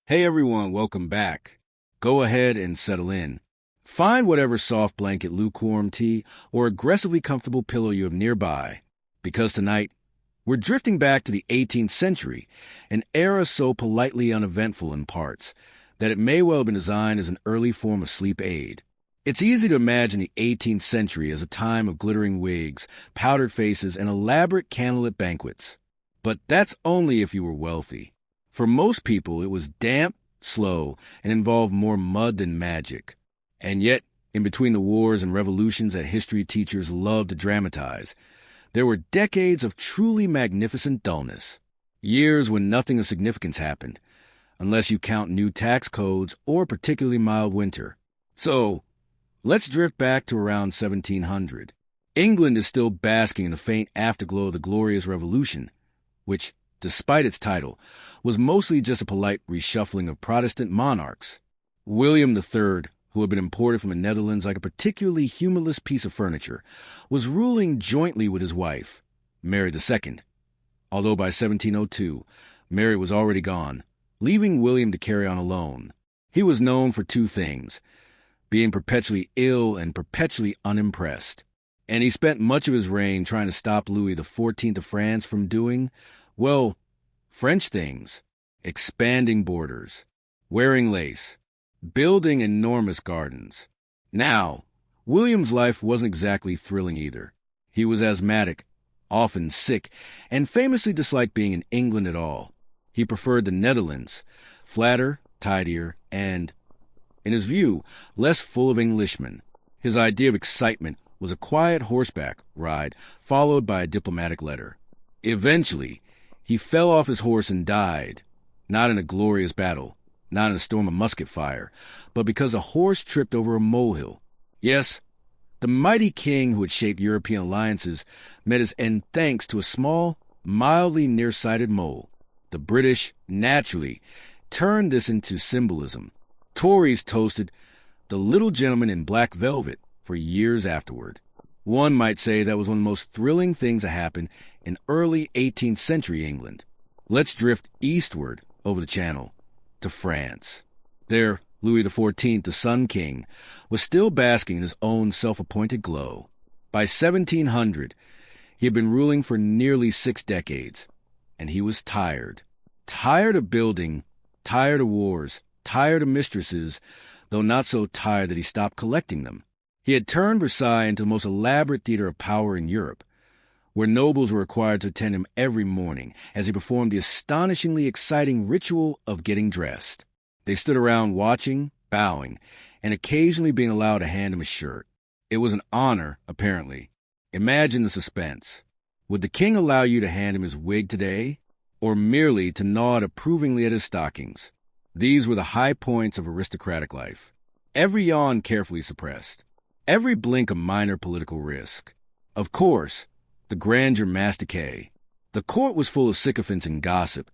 Hey everyone, welcome back. Go ahead and settle in. Find whatever soft blanket, lukewarm tea, or aggressively comfortable pillow you have nearby, because tonight we're drifting back to the 18th century, an era so politely uneventful in parts that it may well have been designed as an early form of sleep aid. It's easy to imagine the 18th century as a time of glittering wigs, powdered faces, and elaborate candlelit banquets. But that's only if you were wealthy. For most people, it was damp, slow, and involved more mud than magic. And yet, in between the wars and revolutions that history teachers loved to dramatize, there were decades of truly magnificent dullness. Years when nothing of significance happened, unless you count new tax codes or a particularly mild winter. So, let's drift back to around 1700. England is still basking in the faint afterglow of the Glorious Revolution, which, despite its title, was mostly just a polite reshuffling of Protestant monarchs. William III, who had been imported from the Netherlands like a particularly humorless piece of furniture, was ruling jointly with his wife, Mary II. Although by 1702, Mary was already gone, leaving William to carry on alone. He was known for two things: being perpetually ill and perpetually unimpressed. And he spent much of his reign trying to stop Louis XIV of France from doing, well, French things: expanding borders, wearing lace, building enormous gardens. Now, William's life wasn't exactly thrilling either. He was asthmatic, often sick, and famously disliked being in England at all. He preferred the Netherlands, flatter, tidier, and, in his view, less full of Englishmen. His idea of excitement was a quiet horseback ride followed by a diplomatic letter. Eventually, he fell off his horse and died, not in a glorious battle, not in a storm of musket fire, but because a horse tripped over a molehill. Yes, the mighty king who had shaped European alliances met his end thanks to a small, mildly nearsighted mole. The British, naturally, turned this into symbolism. Tories toasted the little gentleman in black velvet for years afterward. One might say that was one of the most thrilling things that happened in early 18th century England. Let's drift eastward over the Channel to France. There, Louis XIV, the Sun King, was still basking in his own self-appointed glow. By 1700, he had been ruling for nearly 6 decades, and he was tired. Tired of building, tired of wars, tired of mistresses, though not so tired that he stopped collecting them. He had turned Versailles into the most elaborate theater of power in Europe, where nobles were required to attend him every morning as he performed the astonishingly exciting ritual of getting dressed. They stood around watching, bowing, and occasionally being allowed to hand him a shirt. It was an honor, apparently. Imagine the suspense. Would the king allow you to hand him his wig today, or merely to nod approvingly at his stockings? These were the high points of aristocratic life. Every yawn carefully suppressed. Every blink a minor political risk. Of course, the grandeur masticé. The court was full of sycophants and gossip,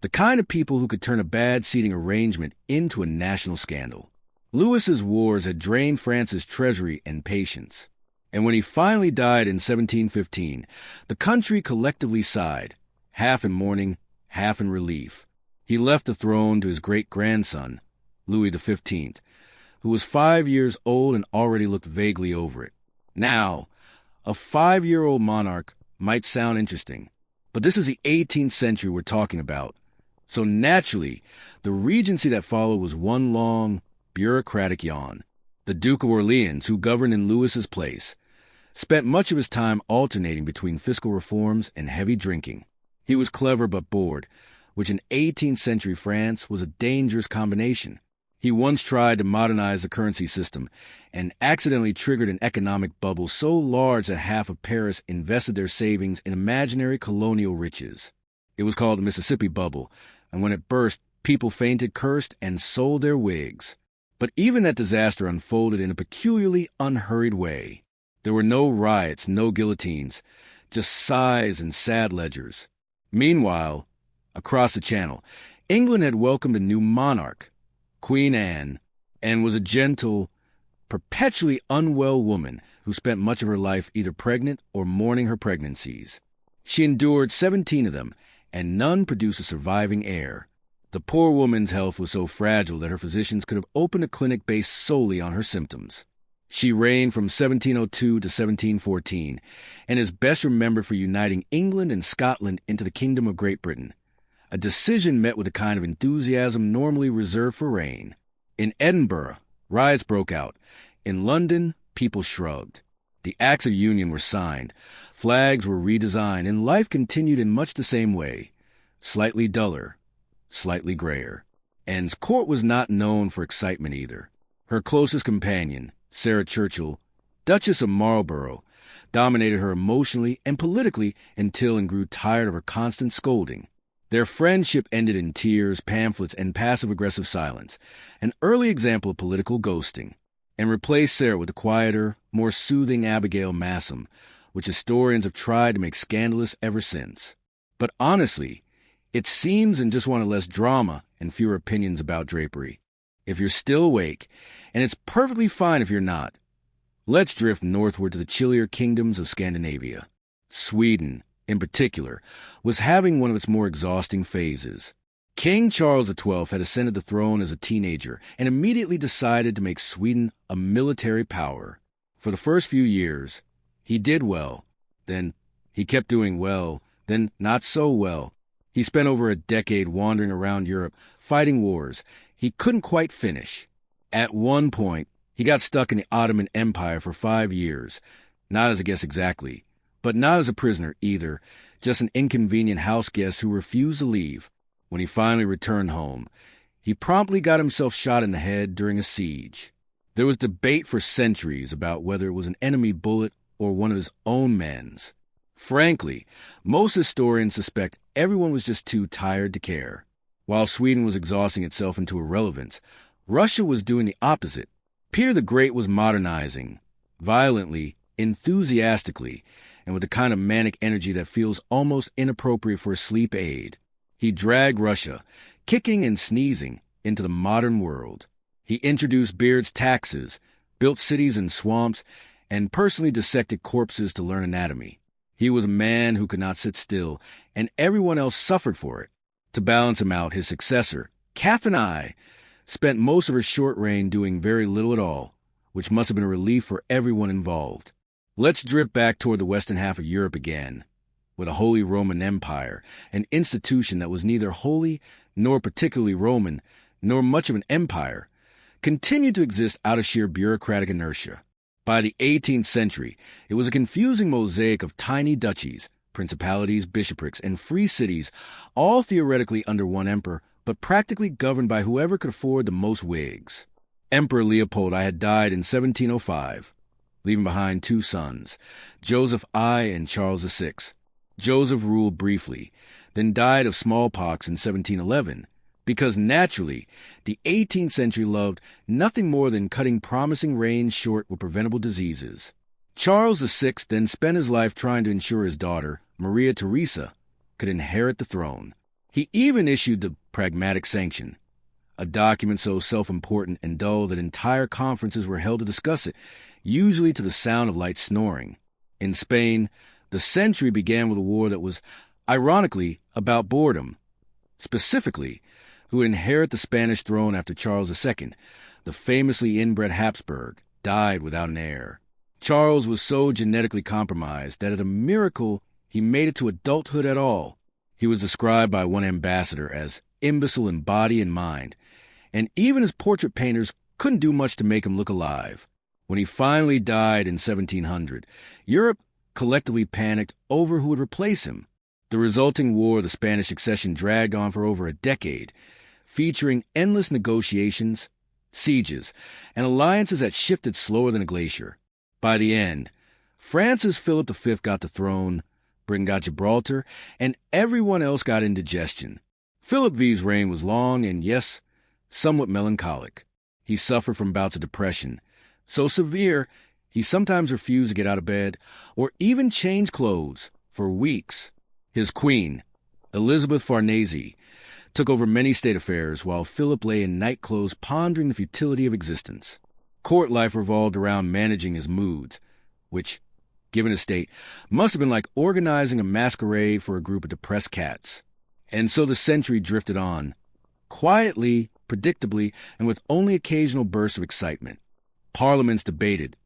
the kind of people who could turn a bad seating arrangement into a national scandal. Louis's wars had drained France's treasury and patience, and when he finally died in 1715, the country collectively sighed, half in mourning, half in relief. He left the throne to his great-grandson, Louis XV, who was 5 years old and already looked vaguely over it. Now, a 5-year-old monarch might sound interesting, but this is the 18th century we're talking about. So naturally, the regency that followed was one long, bureaucratic yawn. The Duke of Orleans, who governed in Louis's place, spent much of his time alternating between fiscal reforms and heavy drinking. He was clever but bored, which in 18th century France was a dangerous combination. He once tried to modernize the currency system and accidentally triggered an economic bubble so large that half of Paris invested their savings in imaginary colonial riches. It was called the Mississippi Bubble, and when it burst, people fainted, cursed, and sold their wigs. But even that disaster unfolded in a peculiarly unhurried way. There were no riots, no guillotines, just sighs and sad ledgers. Meanwhile, across the Channel, England had welcomed a new monarch, Queen Anne, and was a gentle, perpetually unwell woman who spent much of her life either pregnant or mourning her pregnancies. She endured 17 of them, and none produced a surviving heir. The poor woman's health was so fragile that her physicians could have opened a clinic based solely on her symptoms. She reigned from 1702 to 1714, and is best remembered for uniting England and Scotland into the Kingdom of Great Britain, a decision met with the kind of enthusiasm normally reserved for reign. In Edinburgh, riots broke out. In London, people shrugged. The Acts of Union were signed, flags were redesigned, and life continued in much the same way, slightly duller, slightly grayer. Anne's court was not known for excitement either. Her closest companion, Sarah Churchill, Duchess of Marlborough, dominated her emotionally and politically until Anne grew tired of her constant scolding. Their friendship ended in tears, pamphlets, and passive-aggressive silence, an early example of political ghosting, and replaced Sarah with the quieter, more soothing Abigail Massam, which historians have tried to make scandalous ever since. But honestly, it seems and just wanted less drama and fewer opinions about drapery. If you're still awake, and it's perfectly fine if you're not, let's drift northward to the chillier kingdoms of Scandinavia. Sweden, in particular, was having one of its more exhausting phases. King Charles XII had ascended the throne as a teenager and immediately decided to make Sweden a military power. For the first few years, he did well. Then he kept doing well, then not so well. He spent over a decade wandering around Europe, fighting wars he couldn't quite finish. At one point, he got stuck in the Ottoman Empire for 5 years, not as a guest exactly, but not as a prisoner either, just an inconvenient house guest who refused to leave. When he finally returned home, he promptly got himself shot in the head during a siege. There was debate for centuries about whether it was an enemy bullet or one of his own men's. Frankly, most historians suspect everyone was just too tired to care. While Sweden was exhausting itself into irrelevance, Russia was doing the opposite. Peter the Great was modernizing, violently, enthusiastically, and with the kind of manic energy that feels almost inappropriate for a sleep aid. He dragged Russia, kicking and sneezing, into the modern world. He introduced Beard's taxes, built cities and swamps, and personally dissected corpses to learn anatomy. He was a man who could not sit still, and everyone else suffered for it. To balance him out, his successor, Catherine I, spent most of her short reign doing very little at all, which must have been a relief for everyone involved. Let's drift back toward the western half of Europe again, where the Holy Roman Empire, an institution that was neither holy nor particularly Roman, nor much of an empire, continued to exist out of sheer bureaucratic inertia. By the 18th century, it was a confusing mosaic of tiny duchies, principalities, bishoprics, and free cities, all theoretically under one emperor, but practically governed by whoever could afford the most wigs. Emperor Leopold I had died in 1705, leaving behind 2 sons, Joseph I and Charles VI. Joseph ruled briefly, then died of smallpox in 1711, because naturally, the 18th century loved nothing more than cutting promising reigns short with preventable diseases. Charles VI then spent his life trying to ensure his daughter, Maria Theresa, could inherit the throne. He even issued the Pragmatic Sanction, a document so self-important and dull that entire conferences were held to discuss it, usually to the sound of light snoring. In Spain, the century began with a war that was, ironically, about boredom. Specifically, who would inherit the Spanish throne after Charles II, the famously inbred Habsburg, died without an heir. Charles was so genetically compromised that at a miracle he made it to adulthood at all. He was described by one ambassador as imbecile in body and mind, and even his portrait painters couldn't do much to make him look alive. When he finally died in 1700, Europe collectively panicked over who would replace him. The resulting War of the Spanish Succession dragged on for over a decade, featuring endless negotiations, sieges, and alliances that shifted slower than a glacier. By the end, France's Philip V got the throne, Britain got Gibraltar, and everyone else got indigestion. Philip V's reign was long and, yes, somewhat melancholic. He suffered from bouts of depression, so severe he sometimes refused to get out of bed or even change clothes for weeks. His queen, Elizabeth Farnese, took over many state affairs while Philip lay in nightclothes pondering the futility of existence. Court life revolved around managing his moods, which, given his state, must have been like organizing a masquerade for a group of depressed cats. And so the century drifted on, quietly, predictably, and with only occasional bursts of excitement. Parliaments debated.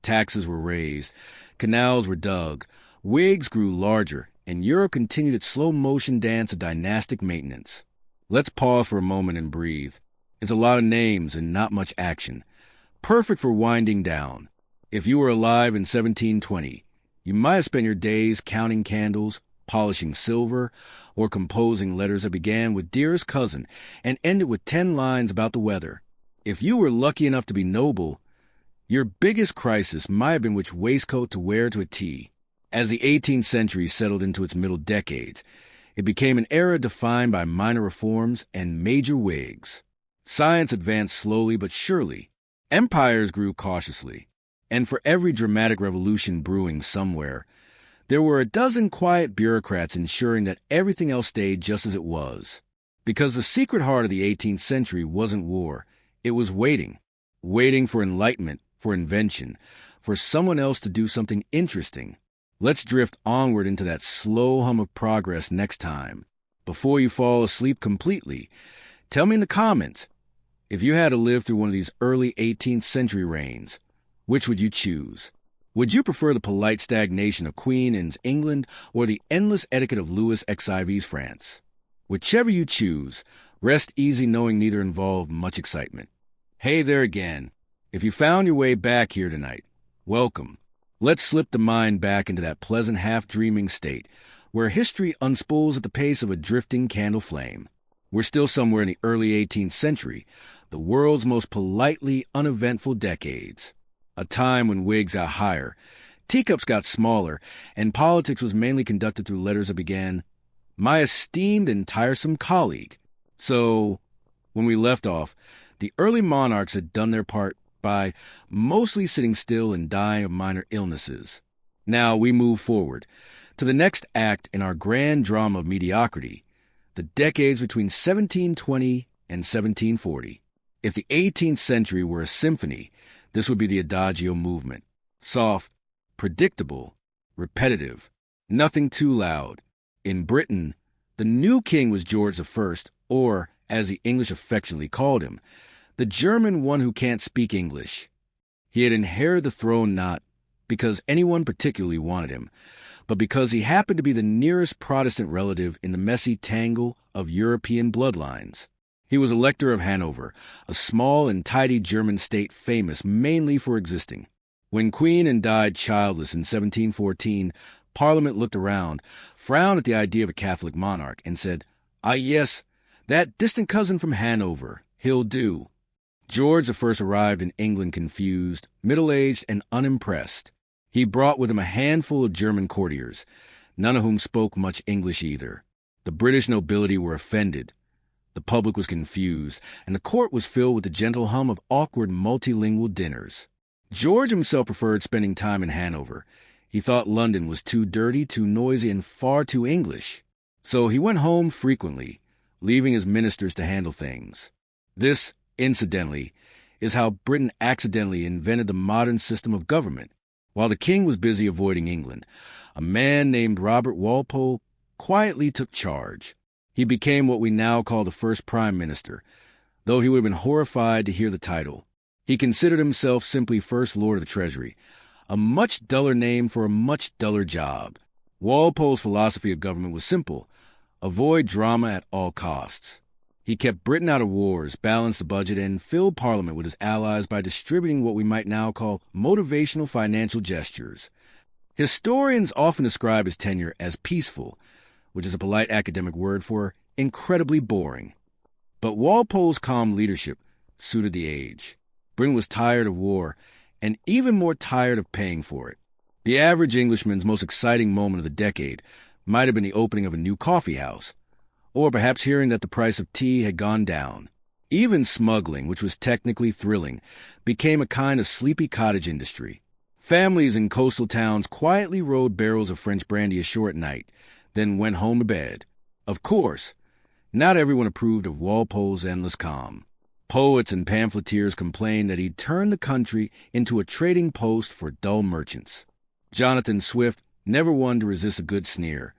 Taxes were raised. Canals were dug. Wigs grew larger, and Europe continued its slow-motion dance of dynastic maintenance. Let's pause for a moment and breathe. It's a lot of names and not much action. Perfect for winding down. If you were alive in 1720, you might have spent your days counting candles, polishing silver, or composing letters that began with "Dearest Cousin" and ended with 10 lines about the weather. If you were lucky enough to be noble, your biggest crisis might have been which waistcoat to wear to a tea. As the 18th century settled into its middle decades, it became an era defined by minor reforms and major wigs. Science advanced slowly but surely. Empires grew cautiously. And for every dramatic revolution brewing somewhere, there were a dozen quiet bureaucrats ensuring that everything else stayed just as it was. Because the secret heart of the 18th century wasn't war, it was waiting. Waiting for enlightenment, for invention, for someone else to do something interesting. Let's drift onward into that slow hum of progress next time. Before you fall asleep completely, tell me in the comments, if you had to live through one of these early 18th century reigns, which would you choose? Would you prefer the polite stagnation of Queen Anne's England or the endless etiquette of Louis XIV's France? Whichever you choose, rest easy knowing neither involved much excitement. Hey there again. If you found your way back here tonight, welcome. Let's slip the mind back into that pleasant half-dreaming state where history unspools at the pace of a drifting candle flame. We're still somewhere in the early 18th century, the world's most politely uneventful decades. A time when wigs got higher, teacups got smaller, and politics was mainly conducted through letters that began, "My esteemed and tiresome colleague." So, when we left off, the early monarchs had done their part by mostly sitting still and dying of minor illnesses. Now we move forward to the next act in our grand drama of mediocrity, the decades between 1720 and 1740. If the 18th century were a symphony, this would be the Adagio movement. Soft, predictable, repetitive, nothing too loud. In Britain, the new king was George I, or, as the English affectionately called him, the German one who can't speak English. He had inherited the throne not because anyone particularly wanted him, but because he happened to be the nearest Protestant relative in the messy tangle of European bloodlines. He was Elector of Hanover, a small and tidy German state famous mainly for existing. When Queen Anne died childless in 1714, Parliament looked around, frowned at the idea of a Catholic monarch, and said, "Ah, yes, that distant cousin from Hanover, he'll do." George I arrived in England confused, middle-aged, and unimpressed. He brought with him a handful of German courtiers, none of whom spoke much English either. The British nobility were offended. The public was confused, and the court was filled with the gentle hum of awkward multilingual dinners. George himself preferred spending time in Hanover. He thought London was too dirty, too noisy, and far too English. So he went home frequently, leaving his ministers to handle things. This, incidentally, is how Britain accidentally invented the modern system of government. While the king was busy avoiding England, a man named Robert Walpole quietly took charge. He became what we now call the first prime minister, though he would have been horrified to hear the title. He considered himself simply First Lord of the Treasury, a much duller name for a much duller job. Walpole's philosophy of government was simple: avoid drama at all costs. He kept Britain out of wars, balanced the budget, and filled Parliament with his allies by distributing what we might now call motivational financial gestures. Historians often describe his tenure as peaceful, which is a polite academic word for incredibly boring. But Walpole's calm leadership suited the age. Britain was tired of war, and even more tired of paying for it. The average Englishman's most exciting moment of the decade might have been the opening of a new coffee house, or perhaps hearing that the price of tea had gone down. Even smuggling, which was technically thrilling, became a kind of sleepy cottage industry. Families in coastal towns quietly rowed barrels of French brandy ashore at night, then went home to bed. Of course, not everyone approved of Walpole's endless calm. Poets and pamphleteers complained that he'd turned the country into a trading post for dull merchants. Jonathan Swift, never one to resist a good sneer,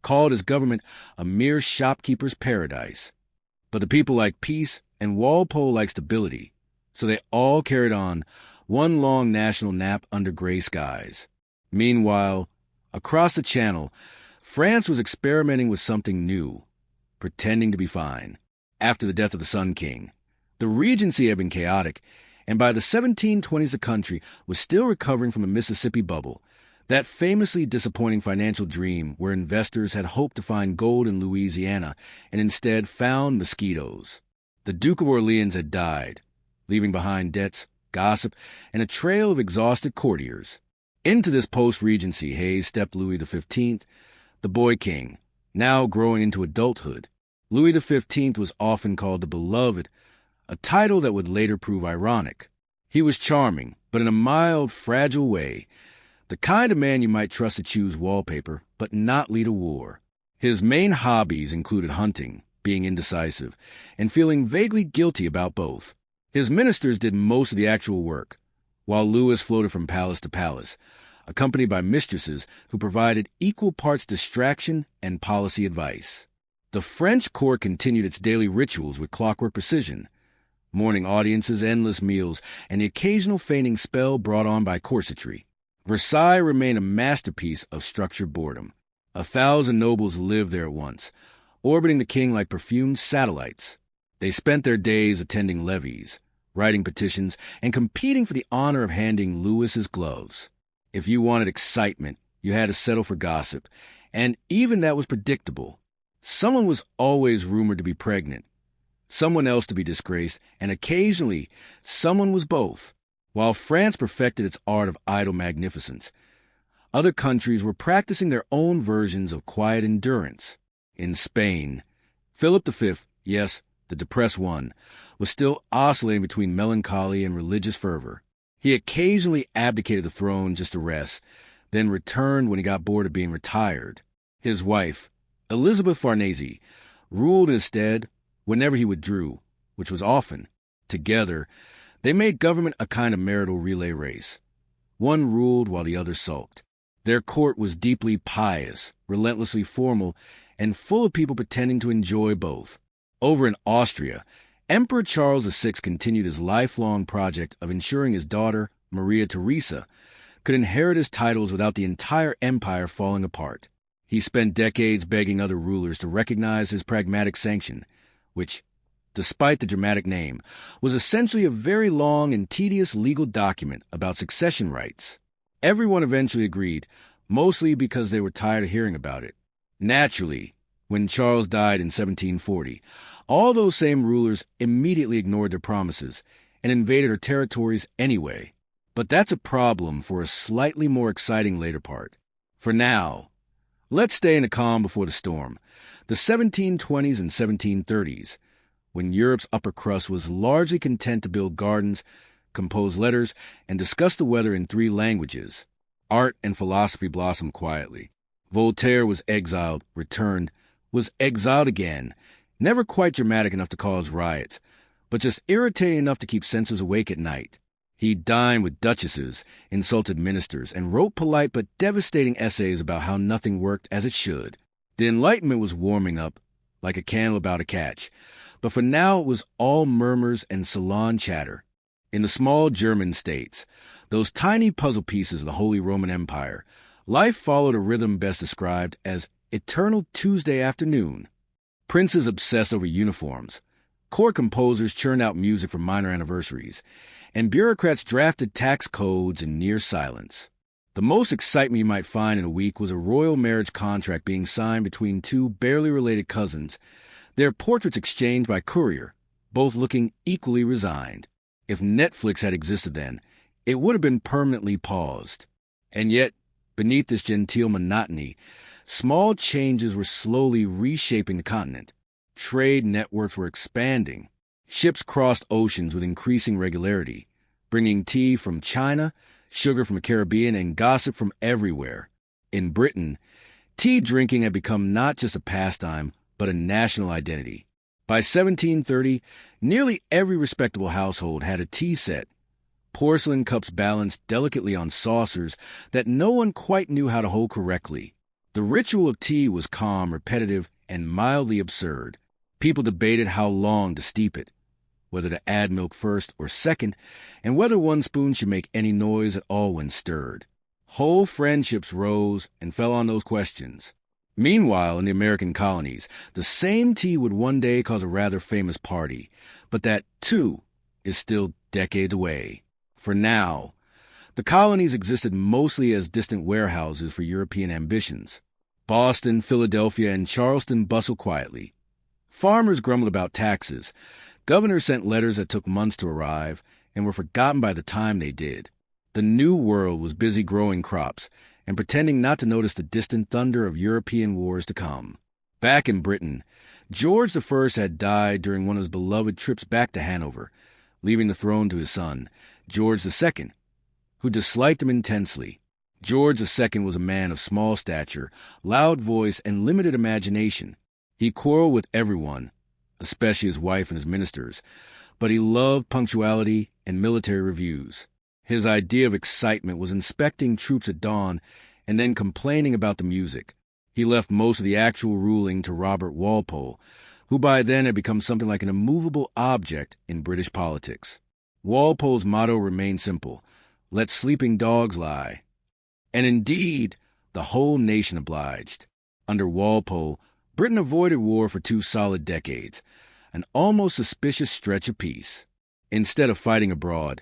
called his government a mere shopkeeper's paradise. But the people liked peace, and Walpole liked stability, so they all carried on one long national nap under gray skies. Meanwhile, across the Channel, France was experimenting with something new, pretending to be fine. After the death of the Sun King, the Regency had been chaotic, and by the 1720s the country was still recovering from the Mississippi bubble, that famously disappointing financial dream where investors had hoped to find gold in Louisiana and instead found mosquitoes. The Duke of Orleans had died, leaving behind debts, gossip, and a trail of exhausted courtiers. Into this post-Regency haze stepped Louis XV, the boy king, now growing into adulthood. Louis XV was often called the Beloved, a title that would later prove ironic. He was charming, but in a mild, fragile way, the kind of man you might trust to choose wallpaper, but not lead a war. His main hobbies included hunting, being indecisive, and feeling vaguely guilty about both. His ministers did most of the actual work, while Louis floated from palace to palace, accompanied by mistresses who provided equal parts distraction and policy advice. The French court continued its daily rituals with clockwork precision, morning audiences, endless meals, and the occasional feigning spell brought on by corsetry. Versailles remained a masterpiece of structured boredom. 1,000 nobles lived there at once, orbiting the king like perfumed satellites. They spent their days attending levees, writing petitions, and competing for the honor of handing Louis's gloves. If you wanted excitement, you had to settle for gossip, and even that was predictable. Someone was always rumored to be pregnant, someone else to be disgraced, and occasionally someone was both. While France perfected its art of idle magnificence, other countries were practicing their own versions of quiet endurance. In Spain, Philip V, yes, the depressed one, was still oscillating between melancholy and religious fervor. He occasionally abdicated the throne just to rest, then returned when he got bored of being retired. His wife, Elizabeth Farnese, ruled in his stead whenever he withdrew, which was often. Together, they made government a kind of marital relay race. One ruled while the other sulked. Their court was deeply pious, relentlessly formal, and full of people pretending to enjoy both. Over in Austria, Emperor Charles VI continued his lifelong project of ensuring his daughter, Maria Theresa, could inherit his titles without the entire empire falling apart. He spent decades begging other rulers to recognize his pragmatic sanction, which, despite the dramatic name, was essentially a very long and tedious legal document about succession rights. Everyone eventually agreed, mostly because they were tired of hearing about it. Naturally, when Charles died in 1740, all those same rulers immediately ignored their promises and invaded her territories anyway. But that's a problem for a slightly more exciting later part. For now, let's stay in the calm before the storm, the 1720s and 1730s, when Europe's upper crust was largely content to build gardens, compose letters, and discuss the weather in 3 languages. Art and philosophy blossomed quietly. Voltaire was exiled, returned, was exiled again, never quite dramatic enough to cause riots, but just irritating enough to keep censors awake at night. He dined with duchesses, insulted ministers, and wrote polite but devastating essays about how nothing worked as it should. The Enlightenment was warming up, like a candle about a catch, but for now it was all murmurs and salon chatter. In the small German states, those tiny puzzle pieces of the Holy Roman Empire, life followed a rhythm best described as eternal Tuesday afternoon. Princes obsessed over uniforms, court composers churned out music for minor anniversaries, and bureaucrats drafted tax codes in near silence. The most excitement you might find in a week was a royal marriage contract being signed between 2 barely related cousins, their portraits exchanged by courier, both looking equally resigned. If Netflix had existed then, it would have been permanently paused. And yet, beneath this genteel monotony, small changes were slowly reshaping the continent. Trade networks were expanding. Ships crossed oceans with increasing regularity, bringing tea from China, sugar from the Caribbean, and gossip from everywhere. In Britain, tea drinking had become not just a pastime, but a national identity. By 1730, nearly every respectable household had a tea set, porcelain cups balanced delicately on saucers that no one quite knew how to hold correctly. The ritual of tea was calm, repetitive, and mildly absurd. People debated how long to steep it, whether to add milk first or second, and whether one spoon should make any noise at all when stirred. Whole friendships rose and fell on those questions. Meanwhile, in the American colonies, the same tea would one day cause a rather famous party, but that, too, is still decades away. For now, the colonies existed mostly as distant warehouses for European ambitions. Boston, Philadelphia, and Charleston bustled quietly. Farmers grumbled about taxes. Governors sent letters that took months to arrive and were forgotten by the time they did. The New World was busy growing crops and pretending not to notice the distant thunder of European wars to come. Back in Britain, George I had died during one of his beloved trips back to Hanover, leaving the throne to his son, George II, who disliked him intensely. George II was a man of small stature, loud voice, and limited imagination. He quarreled with everyone, especially his wife and his ministers, but he loved punctuality and military reviews. His idea of excitement was inspecting troops at dawn and then complaining about the music. He left most of the actual ruling to Robert Walpole, who by then had become something like an immovable object in British politics. Walpole's motto remained simple: let sleeping dogs lie. And indeed, the whole nation obliged. Under Walpole, Britain avoided war for 2 solid decades, an almost suspicious stretch of peace. Instead of fighting abroad,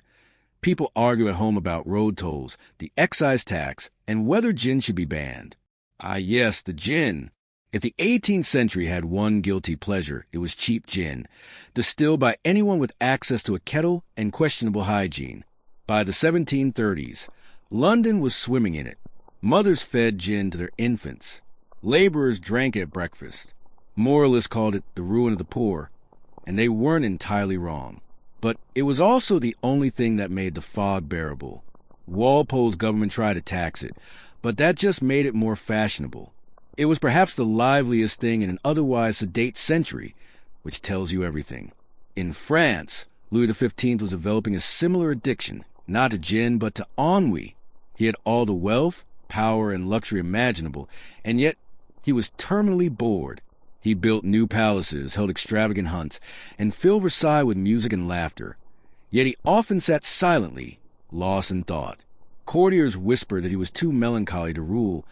people argue at home about road tolls, the excise tax, and whether gin should be banned. Ah yes, the gin. If the 18th century had one guilty pleasure, it was cheap gin, distilled by anyone with access to a kettle and questionable hygiene. By the 1730s, London was swimming in it. Mothers fed gin to their infants. Laborers drank it at breakfast. Moralists called it the ruin of the poor, and they weren't entirely wrong. But it was also the only thing that made the fog bearable. Walpole's government tried to tax it, but that just made it more fashionable. It was perhaps the liveliest thing in an otherwise sedate century, which tells you everything. In France, Louis XV was developing a similar addiction, not to gin, but to ennui. He had all the wealth, power, and luxury imaginable, and yet he was terminally bored. He built new palaces, held extravagant hunts, and filled Versailles with music and laughter. Yet he often sat silently, lost in thought. Courtiers whispered that he was too melancholy to rule,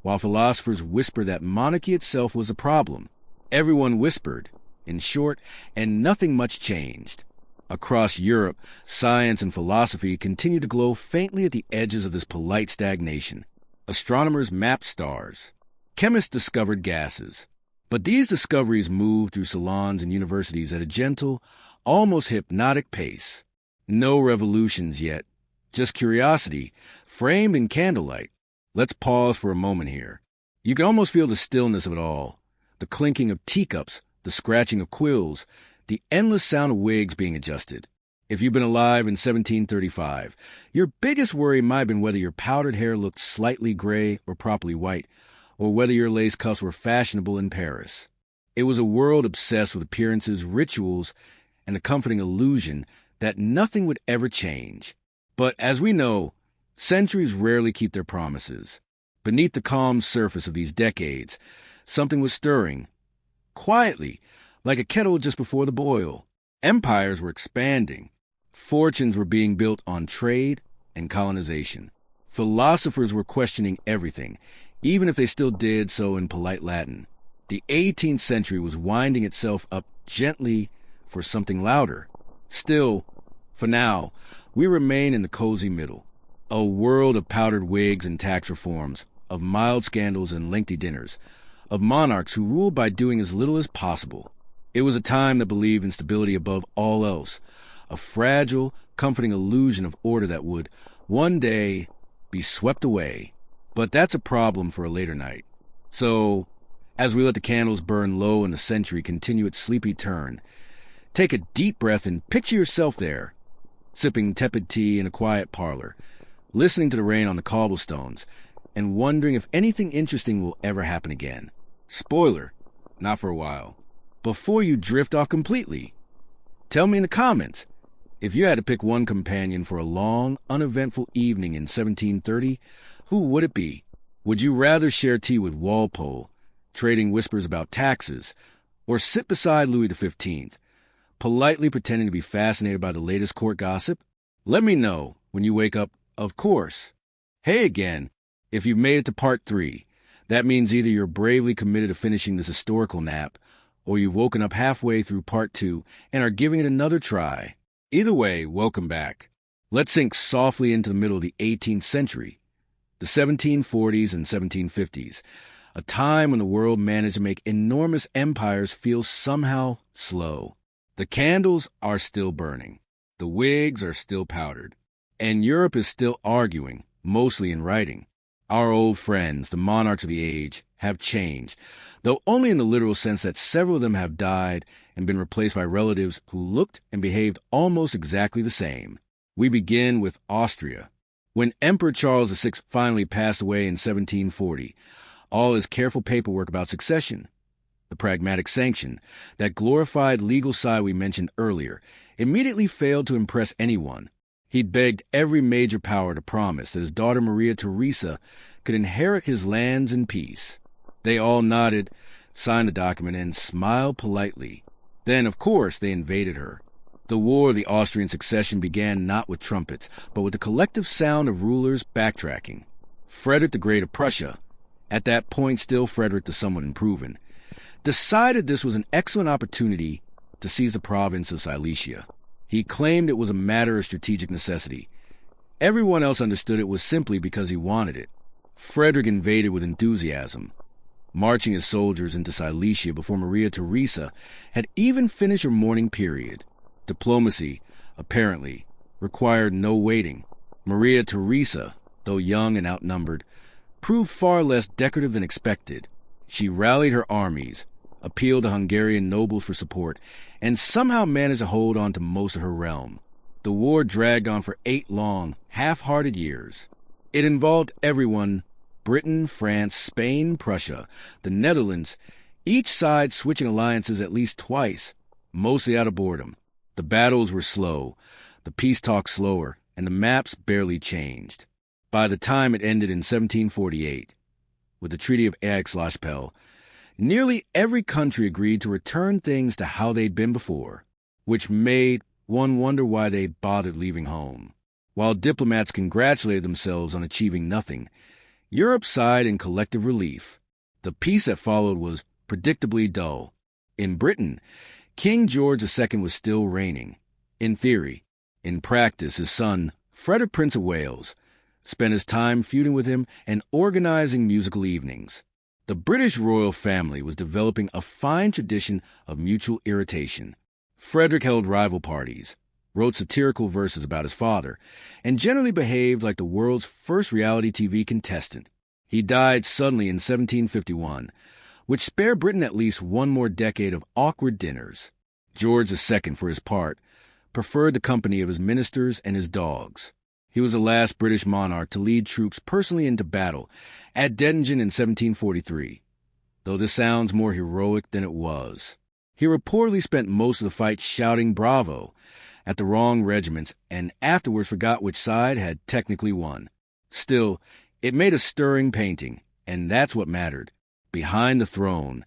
while philosophers whispered that monarchy itself was a problem. Everyone whispered, in short, and nothing much changed. Across Europe, science and philosophy continued to glow faintly at the edges of this polite stagnation. Astronomers mapped stars. Chemists discovered gases. But these discoveries moved through salons and universities at a gentle, almost hypnotic pace. No revolutions yet, just curiosity, framed in candlelight. Let's pause for a moment here. You can almost feel the stillness of it all, the clinking of teacups, the scratching of quills, the endless sound of wigs being adjusted. If you've been alive in 1735, your biggest worry might have been whether your powdered hair looked slightly gray or properly white, or whether your lace cuffs were fashionable in Paris. It was a world obsessed with appearances, rituals, and the comforting illusion that nothing would ever change. But as we know, centuries rarely keep their promises. Beneath the calm surface of these decades, something was stirring. Quietly, like a kettle just before the boil. Empires were expanding. Fortunes were being built on trade and colonization. Philosophers were questioning everything, even if they still did so in polite Latin. The 18th century was winding itself up gently for something louder. Still, for now, we remain in the cozy middle. A world of powdered wigs and tax reforms, of mild scandals and lengthy dinners, of monarchs who ruled by doing as little as possible. It was a time that believed in stability above all else, a fragile, comforting illusion of order that would, one day, be swept away. But that's a problem for a later night. So, as we let the candles burn low and the century continue its sleepy turn, take a deep breath and picture yourself there, sipping tepid tea in a quiet parlor, listening to the rain on the cobblestones, and wondering if anything interesting will ever happen again. Spoiler, not for a while. Before you drift off completely, tell me in the comments, if you had to pick one companion for a long, uneventful evening in 1730, who would it be? Would you rather share tea with Walpole, trading whispers about taxes, Or sit beside Louis XV, politely pretending to be fascinated by the latest court gossip? Let me know when you wake up, of course. Hey again, if you've made it to part 3, that means either you're bravely committed to finishing this historical nap, or you've woken up halfway through part 2 and are giving it another try. Either way, welcome back. Let's sink softly into the middle of the 18th century, the 1740s and 1750s, a time when the world managed to make enormous empires feel somehow slow. The candles are still burning, the wigs are still powdered, and Europe is still arguing, mostly in writing. Our old friends, the monarchs of the age, have changed, though only in the literal sense that several of them have died and been replaced by relatives who looked and behaved almost exactly the same. We begin with Austria. When Emperor Charles VI finally passed away in 1740, all his careful paperwork about succession, the pragmatic sanction, that glorified legal side we mentioned earlier, immediately failed to impress anyone. He'd begged every major power to promise that his daughter Maria Theresa could inherit his lands in peace. They all nodded, signed the document, and smiled politely. Then, of course, they invaded her. The War of the Austrian Succession began not with trumpets, but with the collective sound of rulers backtracking. Frederick the Great of Prussia, at that point still Frederick the somewhat improving, decided this was an excellent opportunity to seize the province of Silesia. He claimed it was a matter of strategic necessity. Everyone else understood it was simply because he wanted it. Frederick invaded with enthusiasm, marching his soldiers into Silesia before Maria Theresa had even finished her mourning period. Diplomacy, apparently, required no waiting. Maria Theresa, though young and outnumbered, proved far less decorative than expected. She rallied her armies, appealed to Hungarian nobles for support, and somehow managed to hold on to most of her realm. The war dragged on for 8 long, half-hearted years. It involved everyone: Britain, France, Spain, Prussia, the Netherlands, each side switching alliances at least twice, mostly out of boredom. The battles were slow, the peace talks slower, and the maps barely changed. By the time it ended in 1748, with the Treaty of Aix-la-Chapelle, nearly every country agreed to return things to how they'd been before, which made one wonder why they bothered leaving home. While diplomats congratulated themselves on achieving nothing, Europe sighed in collective relief. The peace that followed was predictably dull. In Britain, King George II was still reigning, in theory. In practice, his son, Frederick Prince of Wales, spent his time feuding with him and organizing musical evenings. The British royal family was developing a fine tradition of mutual irritation. Frederick held rival parties, wrote satirical verses about his father, and generally behaved like the world's first reality TV contestant. He died suddenly in 1751, which spared Britain at least one more decade of awkward dinners. George II, for his part, preferred the company of his ministers and his dogs. He was the last British monarch to lead troops personally into battle at Dettingen in 1743, though this sounds more heroic than it was. He reportedly spent most of the fight shouting "Bravo" at the wrong regiments and afterwards forgot which side had technically won. Still, it made a stirring painting, and that's what mattered. Behind the throne,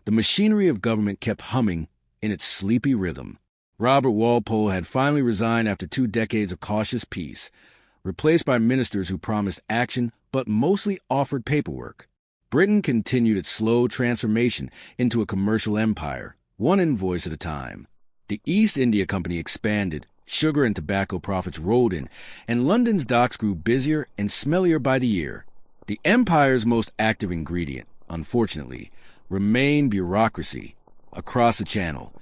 the machinery of government kept humming in its sleepy rhythm. Robert Walpole had finally resigned after 2 decades of cautious peace, replaced by ministers who promised action but mostly offered paperwork. Britain continued its slow transformation into a commercial empire, one invoice at a time. The East India Company expanded, sugar and tobacco profits rolled in, and London's docks grew busier and smellier by the year. The empire's most active ingredient, unfortunately, remained bureaucracy. Across the Channel,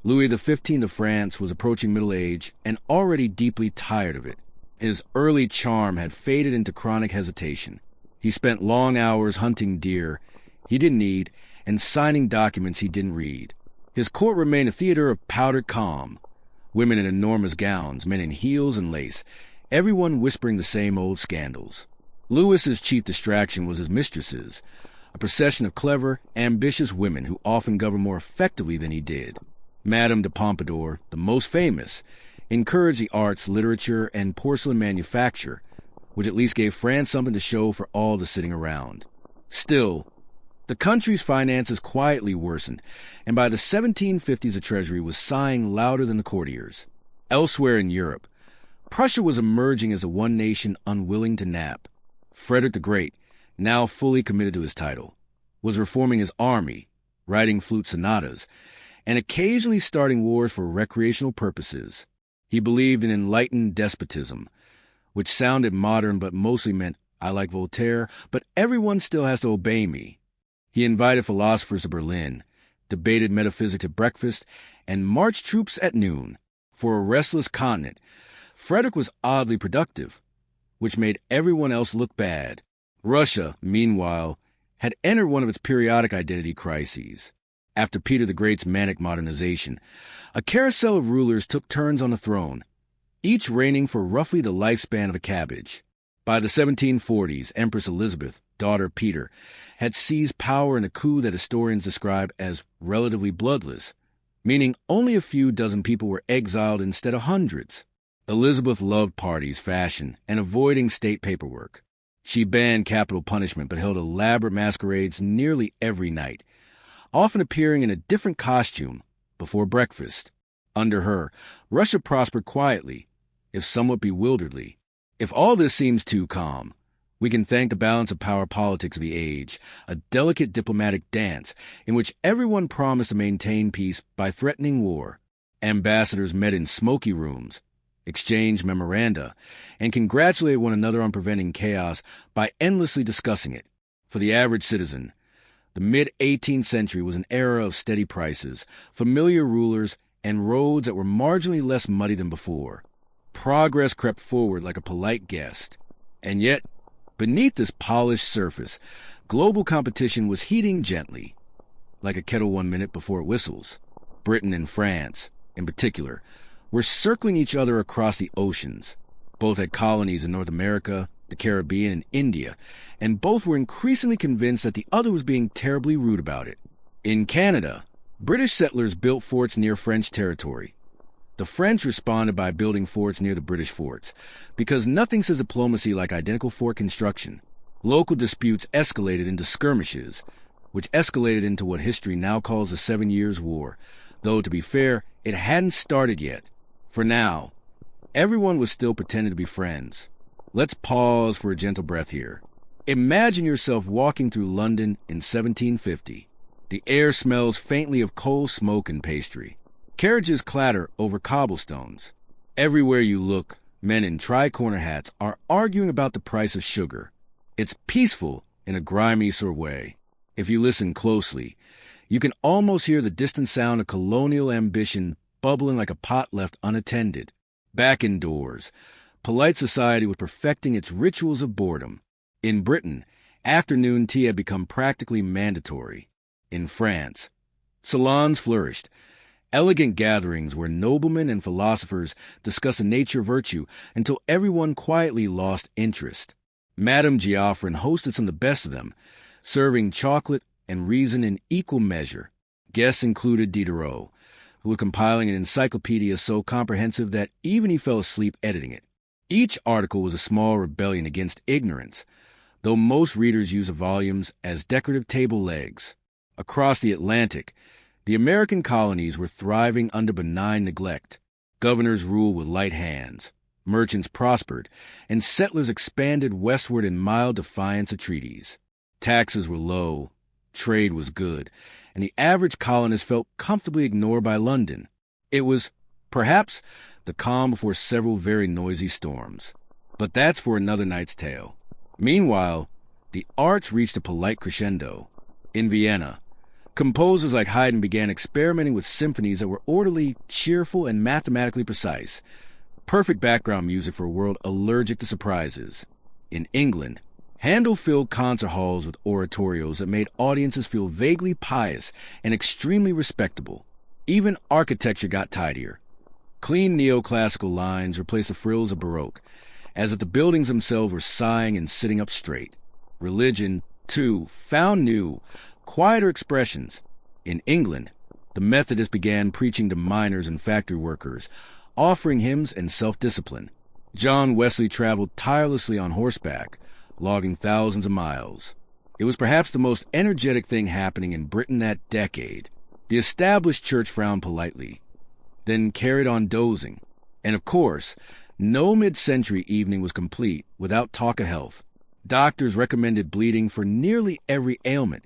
Louis XV of France was approaching middle age and already deeply tired of it. His early charm had faded into chronic hesitation. He spent long hours hunting deer he didn't need and signing documents he didn't read. His court remained a theater of powdered calm. Women in enormous gowns, men in heels and lace, everyone whispering the same old scandals. Louis's chief distraction was his mistresses, a procession of clever, ambitious women who often governed more effectively than he did. Madame de Pompadour, the most famous, encouraged the arts, literature, and porcelain manufacture, which at least gave France something to show for all the sitting around. Still, The country's finances quietly worsened, and by the 1750s the treasury was sighing louder than the courtiers. Elsewhere in Europe, Prussia was emerging as a one nation unwilling to nap. Frederick the Great, now fully committed to his title, was reforming his army, writing flute sonatas, and occasionally starting wars for recreational purposes. He believed in enlightened despotism, which sounded modern but mostly meant, I like Voltaire, but everyone still has to obey me. He invited philosophers to Berlin, debated metaphysics at breakfast, and marched troops at noon. For a restless continent, Frederick was oddly productive, which made everyone else look bad. Russia, meanwhile, had entered one of its periodic identity crises. After Peter the Great's manic modernization, a carousel of rulers took turns on the throne, each reigning for roughly the lifespan of a cabbage. By the 1740s, Empress Elizabeth, daughter of Peter, had seized power in a coup that historians describe as relatively bloodless, meaning only a few dozen people were exiled instead of hundreds. Elizabeth loved parties, fashion, and avoiding state paperwork. She banned capital punishment but held elaborate masquerades nearly every night, often appearing in a different costume before breakfast. Under her, Russia prospered quietly, if somewhat bewilderedly. If all this seems too calm, we can thank the balance of power politics of the age, a delicate diplomatic dance in which everyone promised to maintain peace by threatening war. Ambassadors met in smoky rooms, exchanged memoranda, and congratulated one another on preventing chaos by endlessly discussing it. For the average citizen, the mid-18th century was an era of steady prices, familiar rulers, and roads that were marginally less muddy than before. Progress crept forward like a polite guest. And yet, beneath this polished surface, global competition was heating gently, like a kettle 1 minute before it whistles. Britain and France, in particular, were circling each other across the oceans. Both had colonies in North America, the Caribbean, and India, and both were increasingly convinced that the other was being terribly rude about it. In Canada, British settlers built forts near French territory. The French responded by building forts near the British forts, because nothing says diplomacy like identical fort construction. Local disputes escalated into skirmishes, which escalated into what history now calls the 7 Years' War, though, to be fair, it hadn't started yet. For now, everyone was still pretending to be friends. Let's pause for a gentle breath here. Imagine yourself walking through London in 1750. The air smells faintly of coal, smoke, and pastry. Carriages clatter over cobblestones. Everywhere you look, men in tri-corner hats are arguing about the price of sugar. It's peaceful in a grimy sort of way. If you listen closely, you can almost hear the distant sound of colonial ambition bubbling like a pot left unattended. Back indoors, polite society was perfecting its rituals of boredom. In Britain, afternoon tea had become practically mandatory. In France, salons flourished, elegant gatherings where noblemen and philosophers discussed the nature of virtue until everyone quietly lost interest. Madame Geoffrin hosted some of the best of them, serving chocolate and reason in equal measure. Guests included Diderot, who was compiling an encyclopedia so comprehensive that even he fell asleep editing it. Each article was a small rebellion against ignorance, though most readers use the volumes as decorative table legs. Across the Atlantic, the American colonies were thriving under benign neglect. Governors ruled with light hands, merchants prospered, and settlers expanded westward in mild defiance of treaties. Taxes were low, trade was good, and the average colonist felt comfortably ignored by London. It was, perhaps, the calm before several very noisy storms. But that's for another night's tale. Meanwhile, the arts reached a polite crescendo. In Vienna, composers like Haydn began experimenting with symphonies that were orderly, cheerful, and mathematically precise. Perfect background music for a world allergic to surprises. In England, Handel filled concert halls with oratorios that made audiences feel vaguely pious and extremely respectable. Even architecture got tidier. Clean neoclassical lines replaced the frills of Baroque, as if the buildings themselves were sighing and sitting up straight. Religion, too, found new, quieter expressions. In England, the Methodists began preaching to miners and factory workers, offering hymns and self-discipline. John Wesley traveled tirelessly on horseback, logging thousands of miles. It was perhaps the most energetic thing happening in Britain that decade. The established church frowned politely, then carried on dozing. And of course, no mid-century evening was complete without talk of health. Doctors recommended bleeding for nearly every ailment,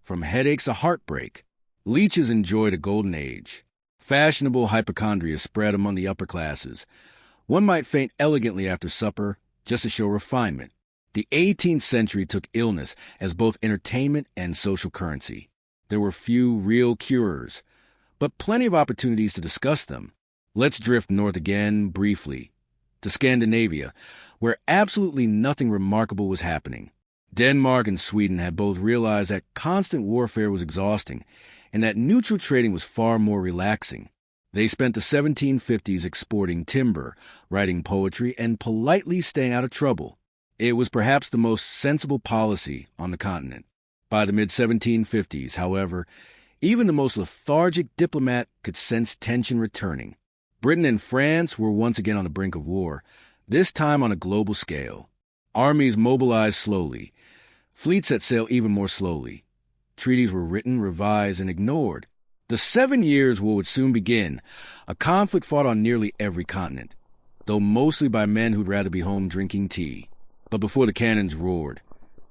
from headaches to heartbreak. Leeches enjoyed a golden age. Fashionable hypochondria spread among the upper classes. One might faint elegantly after supper just to show refinement. The 18th century took illness as both entertainment and social currency. There were few real cures, but plenty of opportunities to discuss them. Let's drift north again, briefly, to Scandinavia, where absolutely nothing remarkable was happening. Denmark and Sweden had both realized that constant warfare was exhausting and that neutral trading was far more relaxing. They spent the 1750s exporting timber, writing poetry, and politely staying out of trouble. It was perhaps the most sensible policy on the continent. By the mid-1750s, however, even the most lethargic diplomat could sense tension returning. Britain and France were once again on the brink of war, this time on a global scale. Armies mobilized slowly. Fleets set sail even more slowly. Treaties were written, revised, and ignored. The 7 Years' War would soon begin, a conflict fought on nearly every continent, though mostly by men who'd rather be home drinking tea. But before the cannons roared,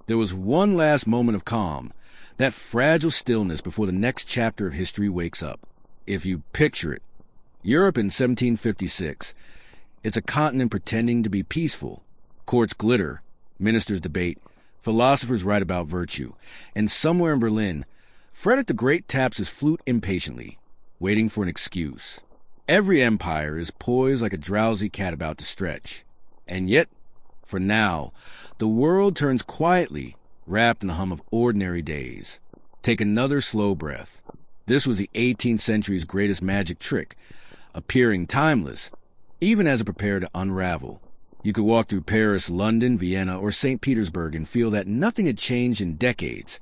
there was one last moment of calm, that fragile stillness before the next chapter of history wakes up. If you picture it, Europe in 1756, it's a continent pretending to be peaceful. Courts glitter, ministers debate, philosophers write about virtue, and somewhere in Berlin, Frederick the Great taps his flute impatiently, waiting for an excuse. Every empire is poised like a drowsy cat about to stretch. And yet, for now, the world turns quietly, wrapped in the hum of ordinary days. Take another slow breath. This was the 18th century's greatest magic trick, appearing timeless, even as it prepared to unravel. You could walk through Paris, London, Vienna, or St. Petersburg and feel that nothing had changed in decades.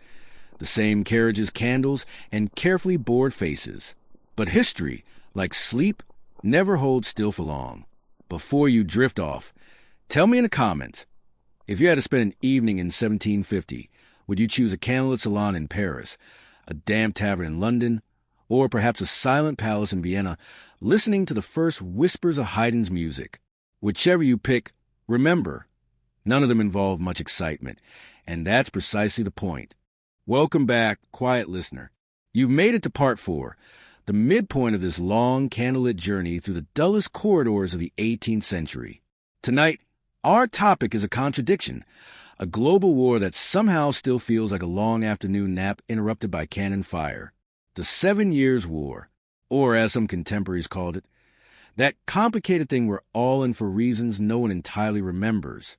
The same carriages, candles, and carefully bored faces. But history, like sleep, never holds still for long. Before you drift off, tell me in the comments, if you had to spend an evening in 1750, would you choose a candlelit salon in Paris, a damp tavern in London, or perhaps a silent palace in Vienna, listening to the first whispers of Haydn's music? Whichever you pick, remember, none of them involve much excitement, and that's precisely the point. Welcome back, quiet listener. You've made it to part 4, the midpoint of this long candlelit journey through the dullest corridors of the 18th century. Tonight, our topic is a contradiction, a global war that somehow still feels like a long afternoon nap interrupted by cannon fire. The 7 Years' War, or as some contemporaries called it, that complicated thing we're all in for reasons no one entirely remembers.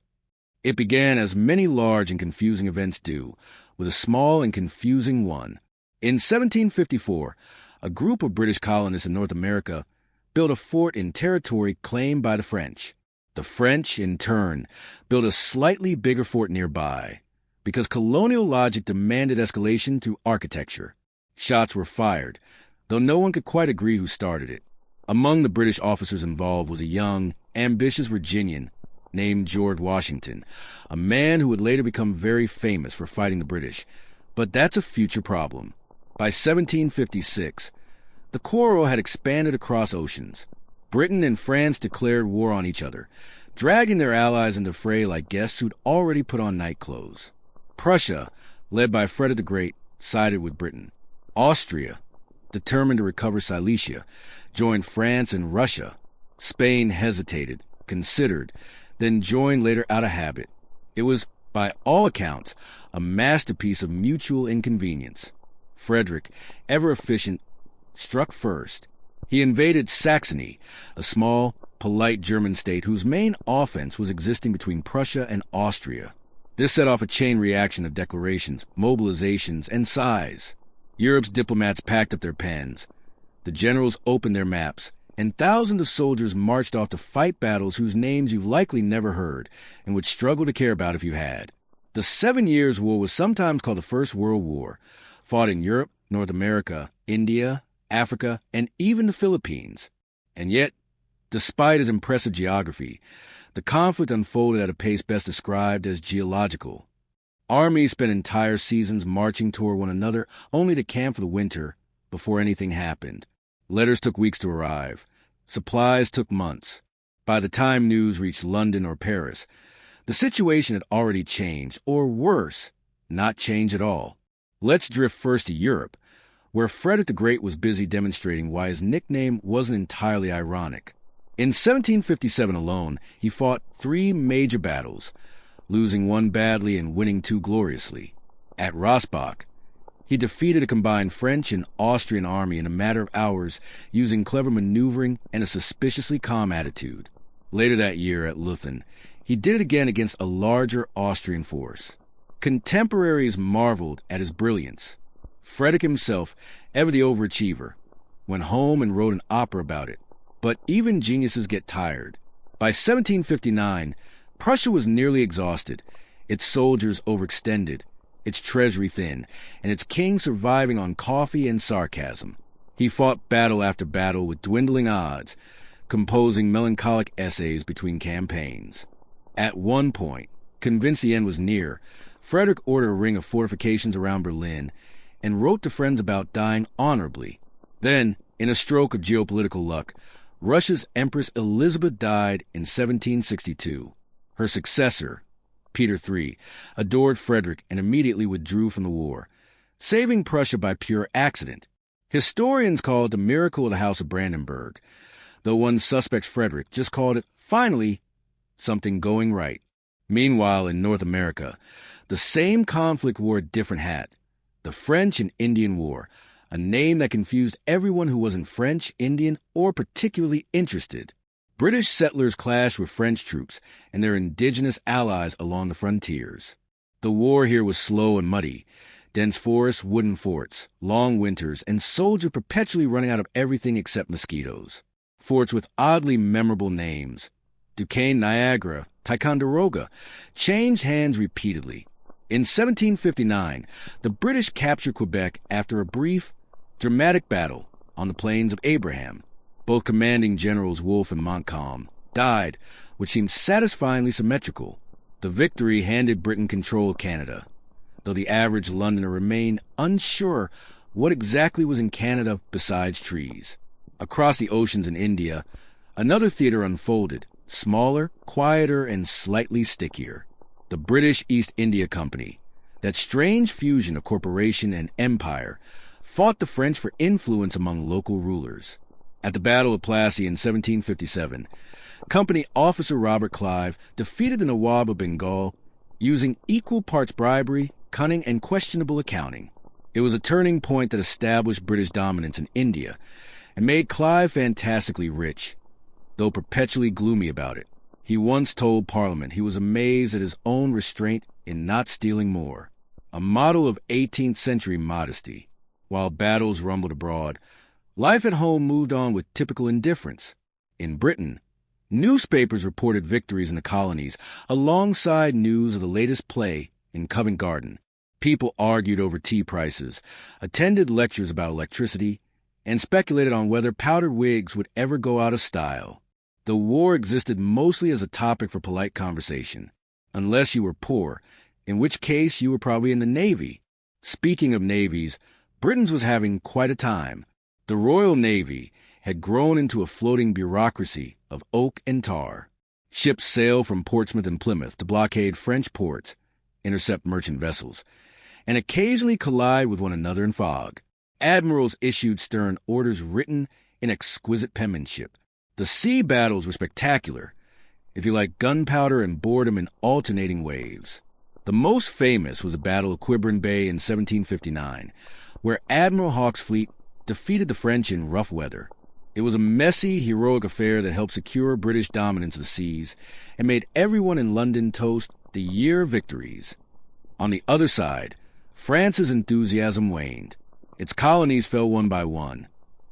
It began as many large and confusing events do, with a small and confusing one. In 1754, a group of British colonists in North America built a fort in territory claimed by the French. The French, in turn, built a slightly bigger fort nearby, because colonial logic demanded escalation through architecture. Shots were fired, though no one could quite agree who started it. Among the British officers involved was a young, ambitious Virginian named George Washington, a man who would later become very famous for fighting the British. But that's a future problem. By 1756, the quarrel had expanded across oceans. Britain and France declared war on each other, dragging their allies into the fray like guests who'd already put on night clothes. Prussia, led by Frederick the Great, sided with Britain. Austria, determined to recover Silesia, joined France and Russia. Spain hesitated, considered, then joined later out of habit. It was, by all accounts, a masterpiece of mutual inconvenience. Frederick, ever efficient, struck first. He invaded Saxony, a small, polite German state whose main offense was existing between Prussia and Austria. This set off a chain reaction of declarations, mobilizations, and sighs. Europe's diplomats packed up their pens. The generals opened their maps, and thousands of soldiers marched off to fight battles whose names you've likely never heard and would struggle to care about if you had. The 7 Years' War was sometimes called the First World War, fought in Europe, North America, India, Africa, and even the Philippines. And yet, despite its impressive geography, the conflict unfolded at a pace best described as geological. Armies spent entire seasons marching toward one another, only to camp for the winter before anything happened. Letters took weeks to arrive. Supplies took months. By the time news reached London or Paris, the situation had already changed, or worse, not changed at all. Let's drift first to Europe, where Frederick the Great was busy demonstrating why his nickname wasn't entirely ironic. In 1757 alone, he fought 3 major battles, losing one badly and winning 2 gloriously. At Rossbach, he defeated a combined French and Austrian army in a matter of hours using clever maneuvering and a suspiciously calm attitude. Later that year at Leuthen, he did it again against a larger Austrian force. Contemporaries marveled at his brilliance. Frederick himself, ever the overachiever, went home and wrote an opera about it. But even geniuses get tired. By 1759, Prussia was nearly exhausted, its soldiers overextended, its treasury thin, and its king surviving on coffee and sarcasm. He fought battle after battle with dwindling odds, composing melancholic essays between campaigns. At one point, convinced the end was near, Frederick ordered a ring of fortifications around Berlin and wrote to friends about dying honorably. Then, in a stroke of geopolitical luck, Russia's Empress Elizabeth died in 1762. Her successor, Peter III, adored Frederick and immediately withdrew from the war, saving Prussia by pure accident. Historians call it the miracle of the House of Brandenburg, though one suspects Frederick just called it, finally, something going right. Meanwhile, in North America, the same conflict wore a different hat. The French and Indian War, a name that confused everyone who wasn't French, Indian, or particularly interested. British settlers clashed with French troops and their indigenous allies along the frontiers. The war here was slow and muddy. Dense forests, wooden forts, long winters, and soldiers perpetually running out of everything except mosquitoes. Forts with oddly memorable names, Duquesne, Niagara, Ticonderoga, changed hands repeatedly. In 1759, the British captured Quebec after a brief, dramatic battle on the Plains of Abraham. Both commanding generals Wolfe and Montcalm died, which seemed satisfyingly symmetrical. The victory handed Britain control of Canada, though the average Londoner remained unsure what exactly was in Canada besides trees. Across the oceans in India, another theater unfolded, smaller, quieter, and slightly stickier. The British East India Company, that strange fusion of corporation and empire, fought the French for influence among local rulers. At the Battle of Plassey in 1757, Company officer Robert Clive defeated the Nawab of Bengal using equal parts bribery, cunning, and questionable accounting. It was a turning point that established British dominance in India and made Clive fantastically rich, though perpetually gloomy about it. He once told Parliament he was amazed at his own restraint in not stealing more, a model of 18th century modesty. While battles rumbled abroad, life at home moved on with typical indifference. In Britain, newspapers reported victories in the colonies alongside news of the latest play in Covent Garden. People argued over tea prices, attended lectures about electricity, and speculated on whether powdered wigs would ever go out of style. The war existed mostly as a topic for polite conversation, unless you were poor, in which case you were probably in the Navy. Speaking of navies, Britain's was having quite a time. The Royal Navy had grown into a floating bureaucracy of oak and tar. Ships sailed from Portsmouth and Plymouth to blockade French ports, intercept merchant vessels, and occasionally collide with one another in fog. Admirals issued stern orders written in exquisite penmanship. The sea battles were spectacular, if you like gunpowder and boredom in alternating waves. The most famous was the Battle of Quiberon Bay in 1759, where Admiral Hawke's fleet defeated the French in rough weather. It was a messy, heroic affair that helped secure British dominance of the seas and made everyone in London toast the year of victories. On the other side, France's enthusiasm waned. Its colonies fell one by one.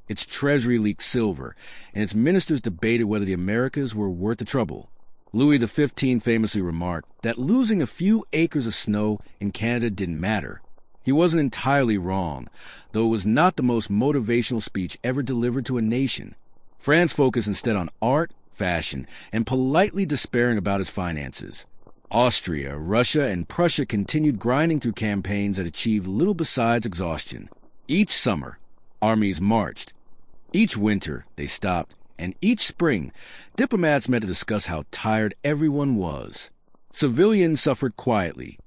Its treasury leaked silver, and its ministers debated whether the Americas were worth the trouble. Louis XV famously remarked that losing a few acres of snow in Canada didn't matter. He wasn't entirely wrong, though it was not the most motivational speech ever delivered to a nation. France focused instead on art, fashion, and politely despairing about its finances. Austria, Russia, and Prussia continued grinding through campaigns that achieved little besides exhaustion. Each summer, armies marched. Each winter, they stopped. And each spring, diplomats met to discuss how tired everyone was. Civilians suffered quietly,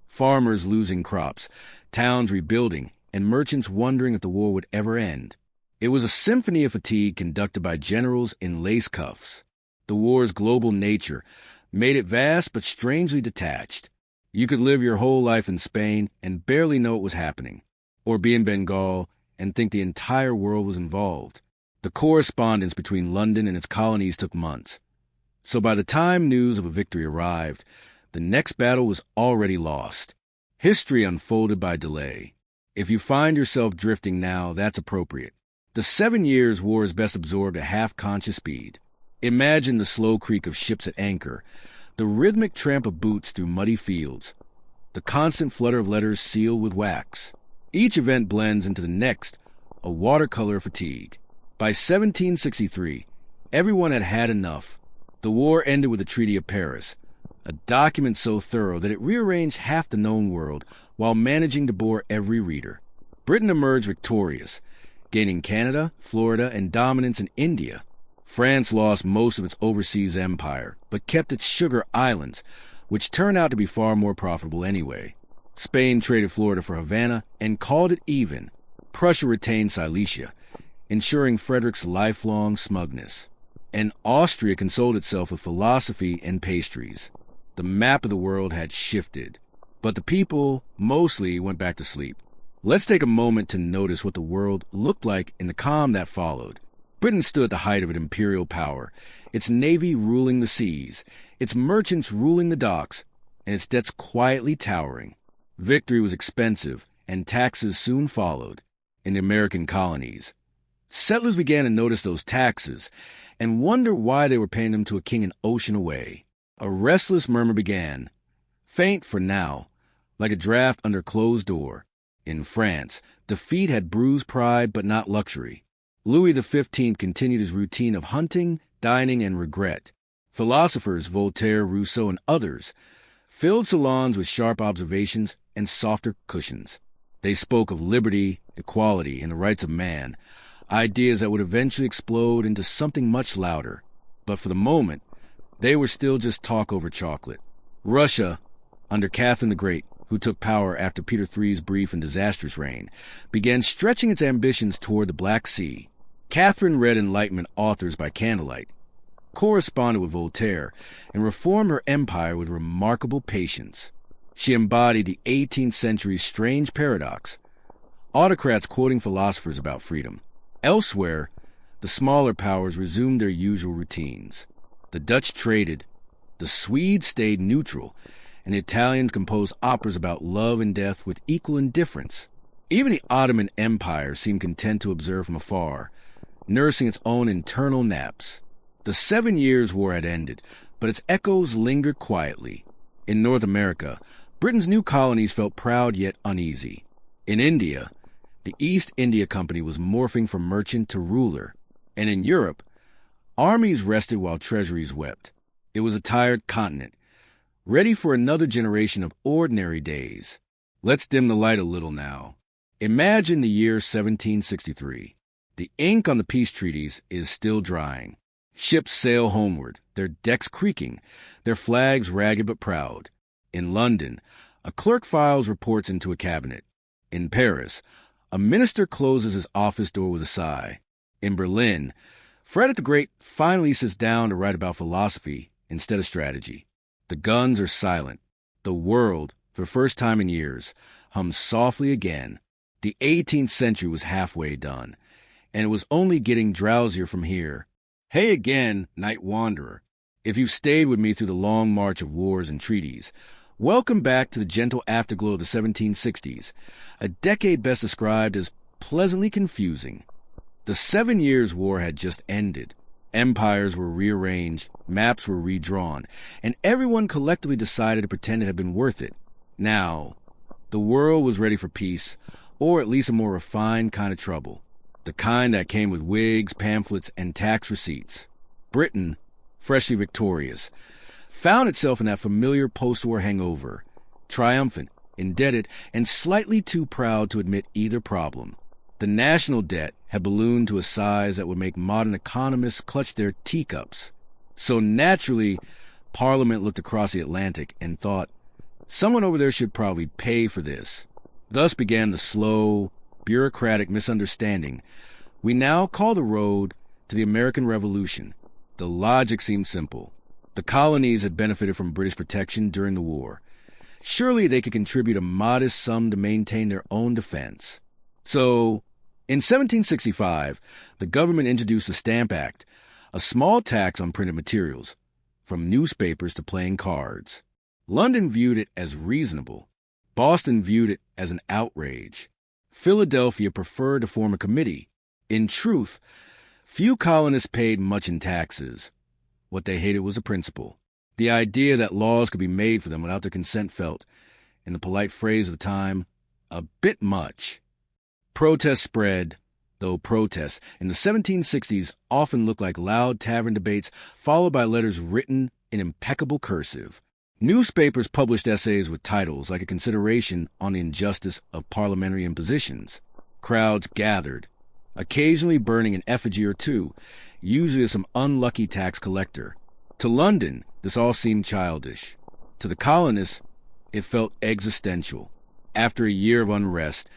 farmers losing crops, towns rebuilding, and merchants wondering if the war would ever end. It was a symphony of fatigue conducted by generals in lace cuffs. The war's global nature made it vast but strangely detached. You could live your whole life in Spain and barely know what was happening, or be in Bengal and think the entire world was involved. The correspondence between London and its colonies took months. So by the time news of a victory arrived, the next battle was already lost. History unfolded by delay. If you find yourself drifting now, that's appropriate. The 7 Years' War is best absorbed at half-conscious speed. Imagine the slow creak of ships at anchor, the rhythmic tramp of boots through muddy fields, the constant flutter of letters sealed with wax. Each event blends into the next, a watercolor of fatigue. By 1763, everyone had had enough. The war ended with the Treaty of Paris, a document so thorough that it rearranged half the known world while managing to bore every reader. Britain emerged victorious, gaining Canada, Florida, and dominance in India. France lost most of its overseas empire, but kept its sugar islands, which turned out to be far more profitable anyway. Spain traded Florida for Havana and called it even. Prussia retained Silesia, ensuring Frederick's lifelong smugness. And Austria consoled itself with philosophy and pastries. The map of the world had shifted, but the people mostly went back to sleep. Let's take a moment to notice what the world looked like in the calm that followed. Britain stood at the height of its imperial power, its navy ruling the seas, its merchants ruling the docks, and its debts quietly towering. Victory was expensive, and taxes soon followed. In the American colonies, settlers began to notice those taxes and wonder why they were paying them to a king an ocean away. A restless murmur began, faint for now, like a draft under a closed door. In France, defeat had bruised pride but not luxury. Louis XV continued his routine of hunting, dining, and regret. Philosophers, Voltaire, Rousseau, and others, filled salons with sharp observations and softer cushions. They spoke of liberty, equality, and the rights of man, ideas that would eventually explode into something much louder. But for the moment, they were still just talk over chocolate. Russia, under Catherine the Great, who took power after Peter III's brief and disastrous reign, began stretching its ambitions toward the Black Sea. Catherine read Enlightenment authors by candlelight, corresponded with Voltaire, and reformed her empire with remarkable patience. She embodied the 18th century's strange paradox, autocrats quoting philosophers about freedom. Elsewhere, the smaller powers resumed their usual routines. The Dutch traded, the Swedes stayed neutral, and the Italians composed operas about love and death with equal indifference. Even the Ottoman Empire seemed content to observe from afar, nursing its own internal naps. The 7 Years' War had ended, but its echoes lingered quietly. In North America, Britain's new colonies felt proud yet uneasy. In India, the East India Company was morphing from merchant to ruler, and in Europe, armies rested while treasuries wept. It was a tired continent, ready for another generation of ordinary days. Let's dim the light a little now. Imagine the year 1763. The ink on the peace treaties is still drying. Ships sail homeward, their decks creaking, their flags ragged but proud. In London, a clerk files reports into a cabinet. In Paris, a minister closes his office door with a sigh. In Berlin, Frederick the Great finally sits down to write about philosophy instead of strategy. The guns are silent. The world, for the first time in years, hums softly again. The 18th century was halfway done, and it was only getting drowsier from here. Hey again, night wanderer. If you've stayed with me through the long march of wars and treaties, welcome back to the gentle afterglow of the 1760s, a decade best described as pleasantly confusing. The 7 Years' War had just ended. Empires were rearranged, maps were redrawn, and everyone collectively decided to pretend it had been worth it. Now, the world was ready for peace, or at least a more refined kind of trouble, the kind that came with wigs, pamphlets, and tax receipts. Britain, freshly victorious, found itself in that familiar post-war hangover, triumphant, indebted, and slightly too proud to admit either problem. The national debt had ballooned to a size that would make modern economists clutch their teacups. So naturally, Parliament looked across the Atlantic and thought, someone over there should probably pay for this. Thus began the slow, bureaucratic misunderstanding we now call the road to the American Revolution. The logic seemed simple. The colonies had benefited from British protection during the war. Surely they could contribute a modest sum to maintain their own defense. So, in 1765, the government introduced the Stamp Act, a small tax on printed materials, from newspapers to playing cards. London viewed it as reasonable. Boston viewed it as an outrage. Philadelphia preferred to form a committee. In truth, few colonists paid much in taxes. What they hated was the principle. The idea that laws could be made for them without their consent felt, in the polite phrase of the time, a bit much. Protests spread, though protests in the 1760s often looked like loud tavern debates followed by letters written in impeccable cursive. Newspapers published essays with titles like a consideration on the injustice of parliamentary impositions. Crowds gathered, occasionally burning an effigy or two, usually of some unlucky tax collector. To London, this all seemed childish. To the colonists, it felt existential. After a year of unrest,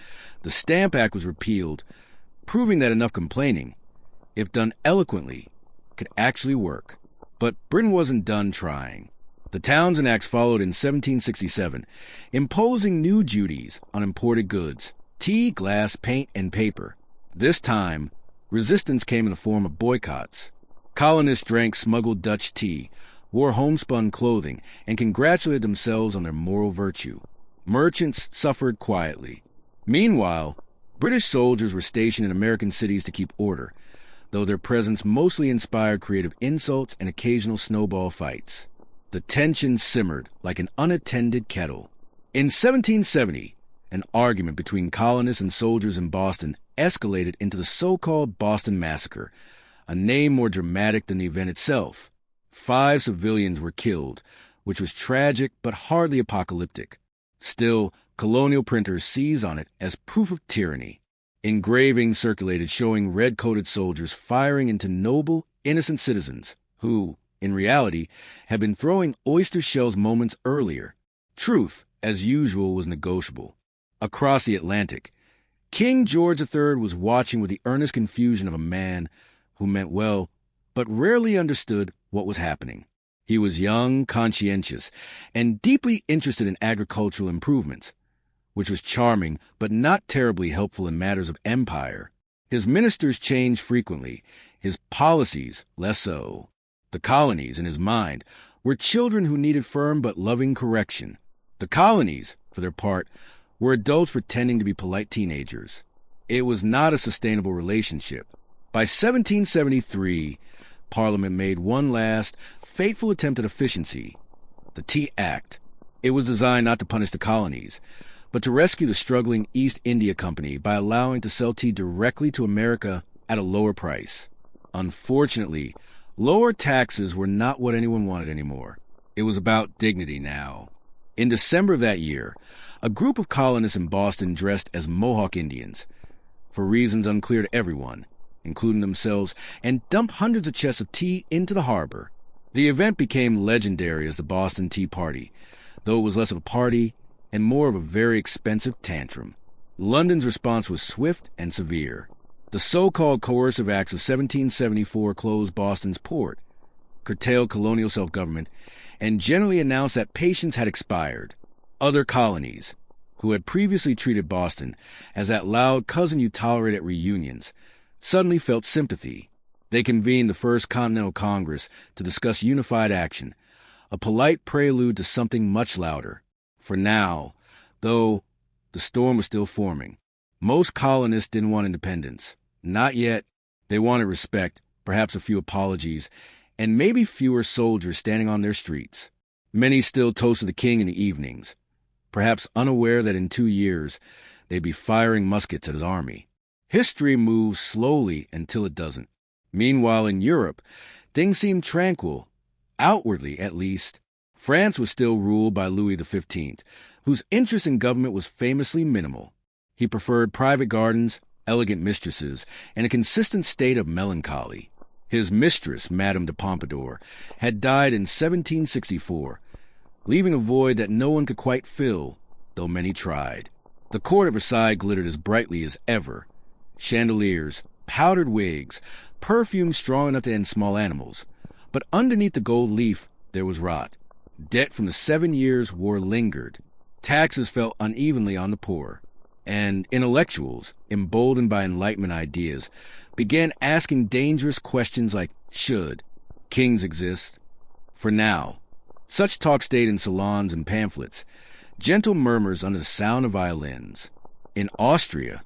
the Stamp Act was repealed, proving that enough complaining, if done eloquently, could actually work. But Britain wasn't done trying. The Townshend Acts followed in 1767, imposing new duties on imported goods, tea, glass, paint, and paper. This time, resistance came in the form of boycotts. Colonists drank smuggled Dutch tea, wore homespun clothing, and congratulated themselves on their moral virtue. Merchants suffered quietly. Meanwhile, British soldiers were stationed in American cities to keep order, though their presence mostly inspired creative insults and occasional snowball fights. The tension simmered like an unattended kettle. In 1770, an argument between colonists and soldiers in Boston escalated into the so-called Boston Massacre, a name more dramatic than the event itself. 5 civilians were killed, which was tragic but hardly apocalyptic. Still, colonial printers seized on it as proof of tyranny. Engravings circulated showing red-coated soldiers firing into noble, innocent citizens who, in reality, had been throwing oyster shells moments earlier. Truth, as usual, was negotiable. Across the Atlantic, King George III was watching with the earnest confusion of a man who meant well, but rarely understood what was happening. He was young, conscientious, and deeply interested in agricultural improvements, which was charming but not terribly helpful in matters of empire. His ministers changed frequently, his policies less so. The colonies, in his mind, were children who needed firm but loving correction. The colonies, for their part, were adults pretending to be polite teenagers. It was not a sustainable relationship. By 1773, Parliament made one last, fateful attempt at efficiency, the Tea Act. It was designed not to punish the colonies, but to rescue the struggling East India Company by allowing to sell tea directly to America at a lower price. Unfortunately, lower taxes were not what anyone wanted anymore. It was about dignity now. In December of that year, a group of colonists in Boston dressed as Mohawk Indians, for reasons unclear to everyone, including themselves, and dumped hundreds of chests of tea into the harbor. The event became legendary as the Boston Tea Party, though it was less of a party and more of a very expensive tantrum. London's response was swift and severe. The so-called coercive acts of 1774 closed Boston's port, curtailed colonial self-government, and generally announced that patience had expired. Other colonies, who had previously treated Boston as that loud cousin you tolerate at reunions, suddenly felt sympathy. They convened the First Continental Congress to discuss unified action, a polite prelude to something much louder. For now, though, the storm was still forming. Most colonists didn't want independence. Not yet. They wanted respect, perhaps a few apologies, and maybe fewer soldiers standing on their streets. Many still toasted the king in the evenings, perhaps unaware that in 2 years they'd be firing muskets at his army. History moves slowly until it doesn't. Meanwhile, in Europe, things seemed tranquil, outwardly at least. France was still ruled by Louis XV, whose interest in government was famously minimal. He preferred private gardens, elegant mistresses, and a consistent state of melancholy. His mistress, Madame de Pompadour, had died in 1764, leaving a void that no one could quite fill, though many tried. The court of Versailles glittered as brightly as ever. Chandeliers, powdered wigs, perfume strong enough to end small animals. But underneath the gold leaf there was rot. Debt from the 7 Years' War lingered. Taxes fell unevenly on the poor. And intellectuals, emboldened by Enlightenment ideas, began asking dangerous questions like, should kings exist? For now. Such talk stayed in salons and pamphlets, gentle murmurs under the sound of violins. In Austria,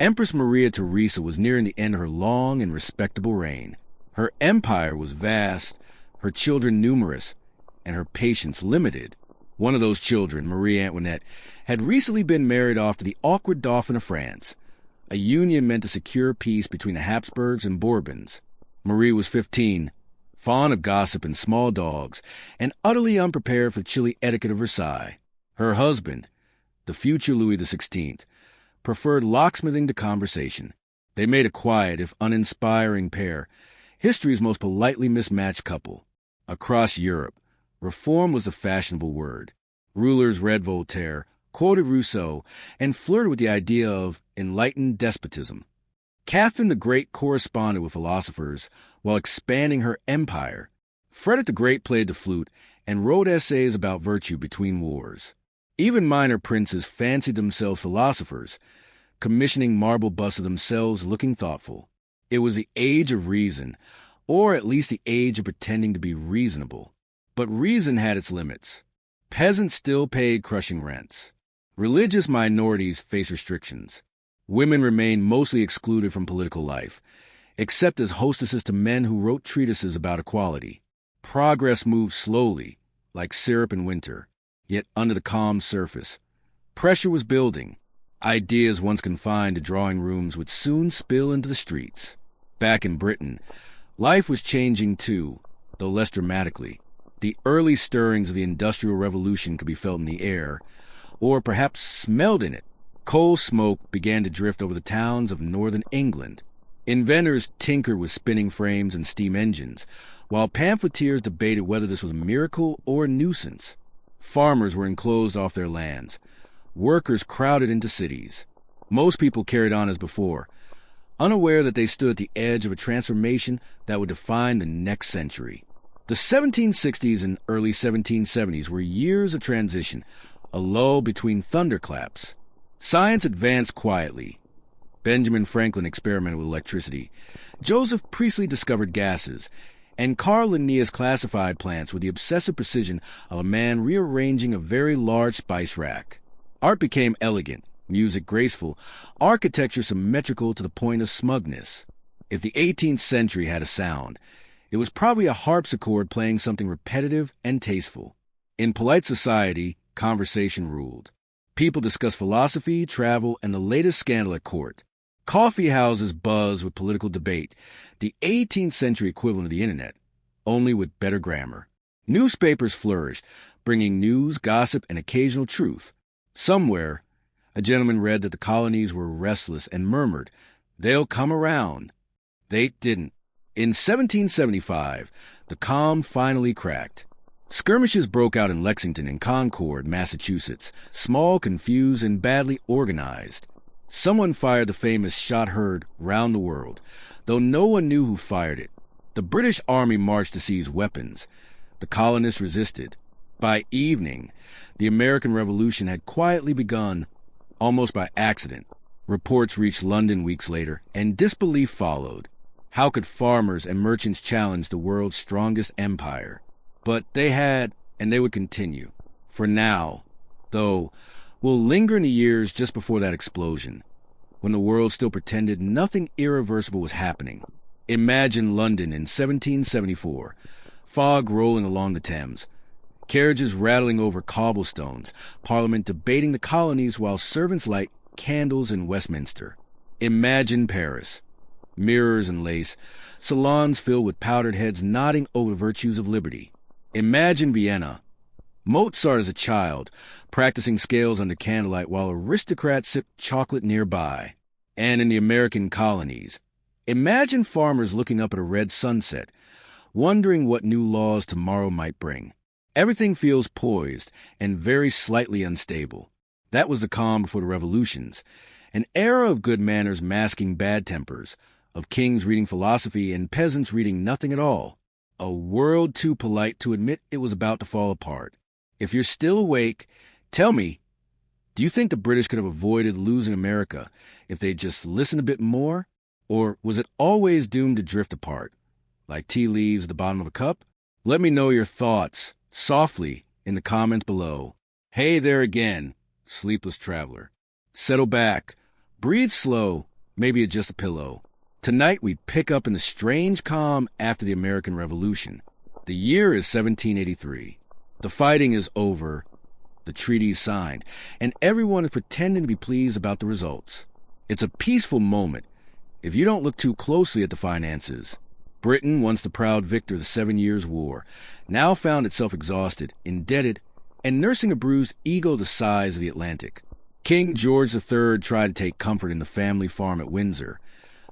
Empress Maria Theresa was nearing the end of her long and respectable reign. Her empire was vast, her children numerous, and her patience limited. One of those children, Marie Antoinette, had recently been married off to the awkward Dauphin of France, a union meant to secure peace between the Habsburgs and Bourbons. Marie was 15, fond of gossip and small dogs, and utterly unprepared for the chilly etiquette of Versailles. Her husband, the future Louis XVI, preferred locksmithing to conversation. They made a quiet, if uninspiring pair, history's most politely mismatched couple. Across Europe, reform was a fashionable word. Rulers read Voltaire, quoted Rousseau, and flirted with the idea of enlightened despotism. Catherine the Great corresponded with philosophers while expanding her empire. Frederick the Great played the flute and wrote essays about virtue between wars. Even minor princes fancied themselves philosophers, commissioning marble busts of themselves looking thoughtful. It was the age of reason, or at least the age of pretending to be reasonable. But reason had its limits. Peasants still paid crushing rents. Religious minorities faced restrictions. Women remained mostly excluded from political life, except as hostesses to men who wrote treatises about equality. Progress moved slowly, like syrup in winter, yet under the calm surface. Pressure was building. Ideas once confined to drawing rooms would soon spill into the streets. Back in Britain, life was changing too, though less dramatically. The early stirrings of the Industrial Revolution could be felt in the air, or perhaps smelled in it. Coal smoke began to drift over the towns of northern England. Inventors tinkered with spinning frames and steam engines, while pamphleteers debated whether this was a miracle or a nuisance. Farmers were enclosed off their lands. Workers crowded into cities. Most people carried on as before, unaware that they stood at the edge of a transformation that would define the next century. The 1760s and early 1770s were years of transition, a lull between thunderclaps. Science advanced quietly. Benjamin Franklin experimented with electricity. Joseph Priestley discovered gases, and Carl Linnaeus classified plants with the obsessive precision of a man rearranging a very large spice rack. Art became elegant, music graceful, architecture symmetrical to the point of smugness. If the 18th century had a sound, it was probably a harpsichord playing something repetitive and tasteful. In polite society, conversation ruled. People discussed philosophy, travel, and the latest scandal at court. Coffee houses buzzed with political debate, the 18th century equivalent of the internet, only with better grammar. Newspapers flourished, bringing news, gossip, and occasional truth. Somewhere, a gentleman read that the colonies were restless and murmured, "They'll come around." They didn't. In 1775, the calm finally cracked. Skirmishes broke out in Lexington and Concord, Massachusetts, small, confused, and badly organized. Someone fired the famous shot heard round the world, though no one knew who fired it. The British Army marched to seize weapons. The colonists resisted. By evening, the American Revolution had quietly begun, almost by accident. Reports reached London weeks later, and disbelief followed. How could farmers and merchants challenge the world's strongest empire? But they had, and they would continue. For now, though, will linger in the years just before that explosion, when the world still pretended nothing irreversible was happening. Imagine London in 1774, fog rolling along the Thames, carriages rattling over cobblestones, Parliament debating the colonies while servants light candles in Westminster. Imagine Paris. Mirrors and lace, salons filled with powdered heads nodding over virtues of liberty. Imagine Vienna, Mozart as a child, practicing scales under candlelight while aristocrats sipped chocolate nearby. And in the American colonies, imagine farmers looking up at a red sunset, wondering what new laws tomorrow might bring. Everything feels poised and very slightly unstable. That was the calm before the revolutions, an era of good manners masking bad tempers, of kings reading philosophy and peasants reading nothing at all. A world too polite to admit it was about to fall apart. If you're still awake, tell me, do you think the British could have avoided losing America if they'd just listened a bit more? Or was it always doomed to drift apart, like tea leaves at the bottom of a cup? Let me know your thoughts, softly, in the comments below. Hey there again, sleepless traveler. Settle back, breathe slow, maybe adjust a pillow. Tonight we pick up in the strange calm after the American Revolution. The year is 1783. The fighting is over, the treaties signed, and everyone is pretending to be pleased about the results. It's a peaceful moment, if you don't look too closely at the finances. Britain, once the proud victor of the 7 Years' War, now found itself exhausted, indebted, and nursing a bruised ego the size of the Atlantic. King George III tried to take comfort in the family farm at Windsor,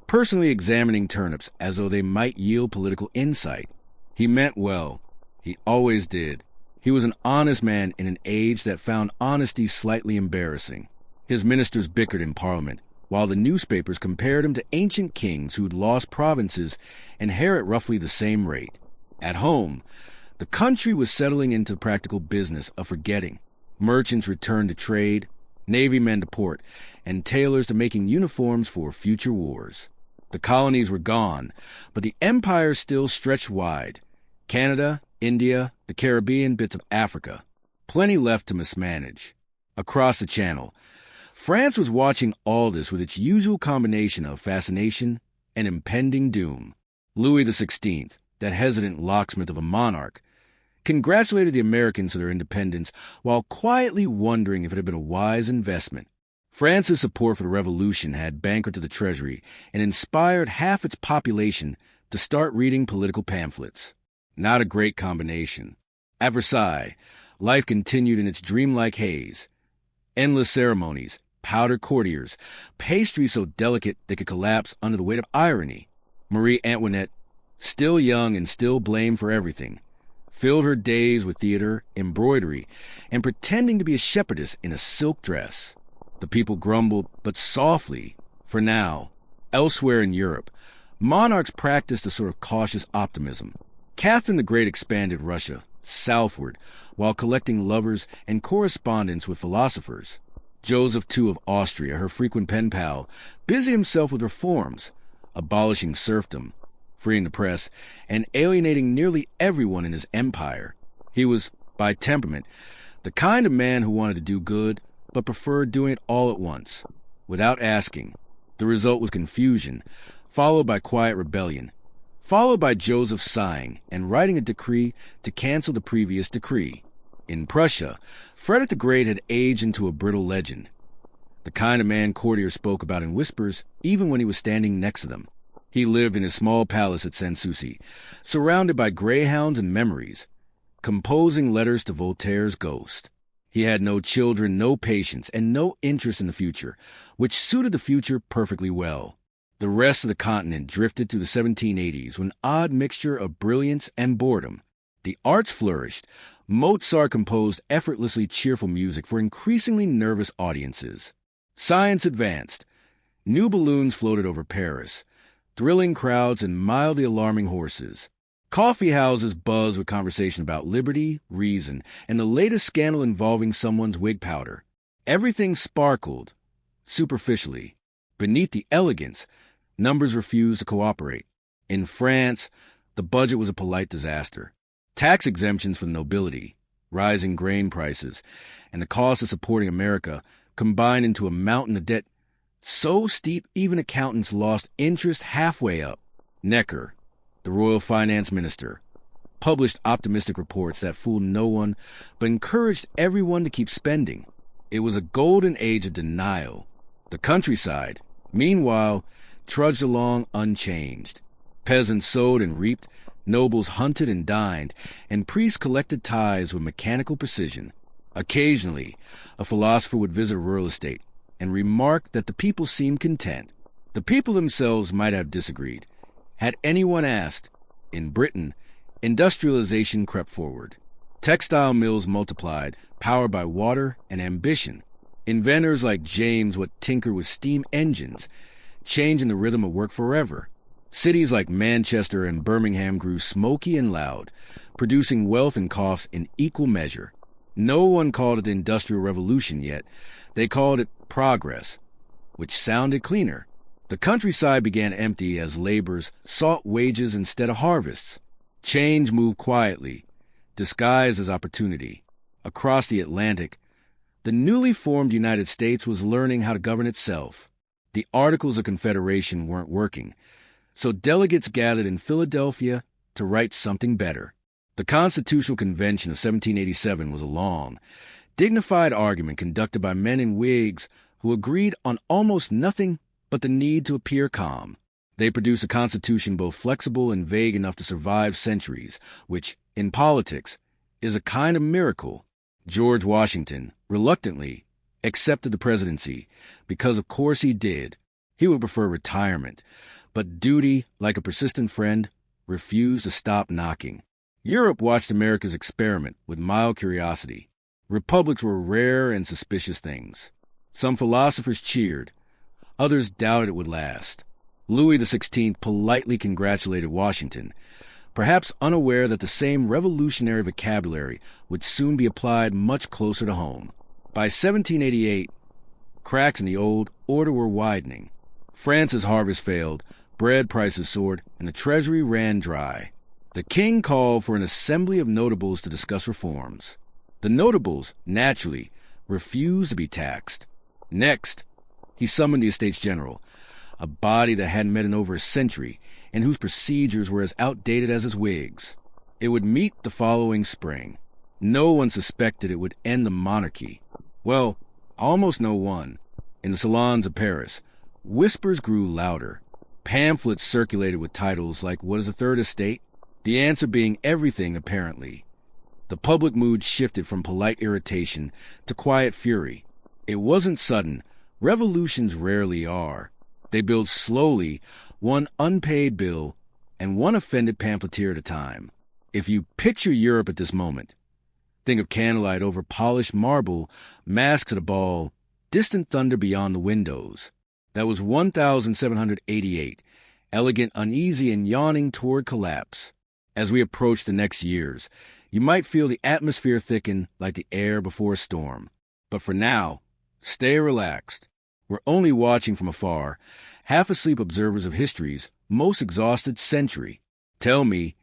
personally examining turnips as though they might yield political insight. He meant well. He always did. He was an honest man in an age that found honesty slightly embarrassing. His ministers bickered in Parliament, while the newspapers compared him to ancient kings who'd lost provinces and hair at roughly the same rate. At home, the country was settling into the practical business of forgetting. Merchants returned to trade, navy men to port, and tailors to making uniforms for future wars. The colonies were gone, but the empire still stretched wide. Canada, India, the Caribbean, bits of Africa. Plenty left to mismanage. Across the channel, France was watching all this with its usual combination of fascination and impending doom. Louis XVI, that hesitant locksmith of a monarch, congratulated the Americans for their independence while quietly wondering if it had been a wise investment. France's support for the revolution had bankrupted the treasury and inspired half its population to start reading political pamphlets. Not a great combination. At Versailles, life continued in its dreamlike haze. Endless ceremonies, powdered courtiers, pastries so delicate they could collapse under the weight of irony. Marie Antoinette, still young and still blamed for everything, filled her days with theater, embroidery, and pretending to be a shepherdess in a silk dress. The people grumbled, but softly, for now. Elsewhere in Europe, monarchs practiced a sort of cautious optimism. Catherine the Great expanded Russia, southward, while collecting lovers and correspondence with philosophers. Joseph II of Austria, her frequent pen pal, busied himself with reforms, abolishing serfdom, freeing the press, and alienating nearly everyone in his empire. He was, by temperament, the kind of man who wanted to do good, but preferred doing it all at once, without asking. The result was confusion, followed by quiet rebellion, followed by Joseph sighing and writing a decree to cancel the previous decree. In Prussia, Frederick the Great had aged into a brittle legend, the kind of man courtiers spoke about in whispers even when he was standing next to them. He lived in his small palace at Sanssouci, surrounded by greyhounds and memories, composing letters to Voltaire's ghost. He had no children, no patience, and no interest in the future, which suited the future perfectly well. The rest of the continent drifted through the 1780s with an odd mixture of brilliance and boredom. The arts flourished. Mozart composed effortlessly cheerful music for increasingly nervous audiences. Science advanced. New balloons floated over Paris, thrilling crowds and mildly alarming horses. Coffee houses buzzed with conversation about liberty, reason, and the latest scandal involving someone's wig powder. Everything sparkled, superficially. Beneath the elegance, numbers refused to cooperate. In France, the budget was a polite disaster. Tax exemptions for the nobility, rising grain prices, and the cost of supporting America combined into a mountain of debt so steep even accountants lost interest halfway up. Necker, the royal finance minister, published optimistic reports that fooled no one but encouraged everyone to keep spending. It was a golden age of denial. The countryside, meanwhile, trudged along unchanged. Peasants sowed and reaped, Nobles hunted and dined, and priests collected tithes with mechanical precision. Occasionally, a philosopher would visit a rural estate and remark that the people seemed content. The people themselves might have disagreed. Had anyone asked, in Britain, industrialization crept forward. Textile mills multiplied, powered by water and ambition. Inventors like James would tinker with steam engines, changing the rhythm of work forever. Cities like Manchester and Birmingham grew smoky and loud, producing wealth and costs in equal measure. No one called it the Industrial Revolution yet. They called it progress, which sounded cleaner. The countryside began empty as laborers sought wages instead of harvests. Change moved quietly, disguised as opportunity. Across the Atlantic, the newly formed United States was learning how to govern itself. The Articles of Confederation weren't working, so delegates gathered in Philadelphia to write something better. The Constitutional Convention of 1787 was a long, dignified argument conducted by men in wigs who agreed on almost nothing but the need to appear calm. They produced a constitution both flexible and vague enough to survive centuries, which, in politics, is a kind of miracle. George Washington, reluctantly, accepted the presidency, because of course he did. He would prefer retirement, but duty, like a persistent friend, refused to stop knocking. Europe watched America's experiment with mild curiosity. Republics were rare and suspicious things. Some philosophers cheered. Others doubted it would last. Louis XVI politely congratulated Washington, perhaps unaware that the same revolutionary vocabulary would soon be applied much closer to home. By 1788, cracks in the old order were widening. France's harvest failed, bread prices soared, and the treasury ran dry. The king called for an assembly of notables to discuss reforms. The notables, naturally, refused to be taxed. Next, he summoned the Estates General, a body that hadn't met in over a century and whose procedures were as outdated as his wigs. It would meet the following spring. No one suspected it would end the monarchy. Well, almost no one. In the salons of Paris, whispers grew louder. Pamphlets circulated with titles like "What is a Third Estate?" The answer being everything, apparently. The public mood shifted from polite irritation to quiet fury. It wasn't sudden. Revolutions rarely are. They build slowly, one unpaid bill and one offended pamphleteer at a time. If you picture Europe at this moment, think of candlelight over polished marble, masks at a ball, distant thunder beyond the windows. That was 1788, elegant, uneasy, and yawning toward collapse. As we approach the next years, you might feel the atmosphere thicken like the air before a storm. But for now, stay relaxed. We're only watching from afar, half-asleep observers of history's most exhausted century. Tell me,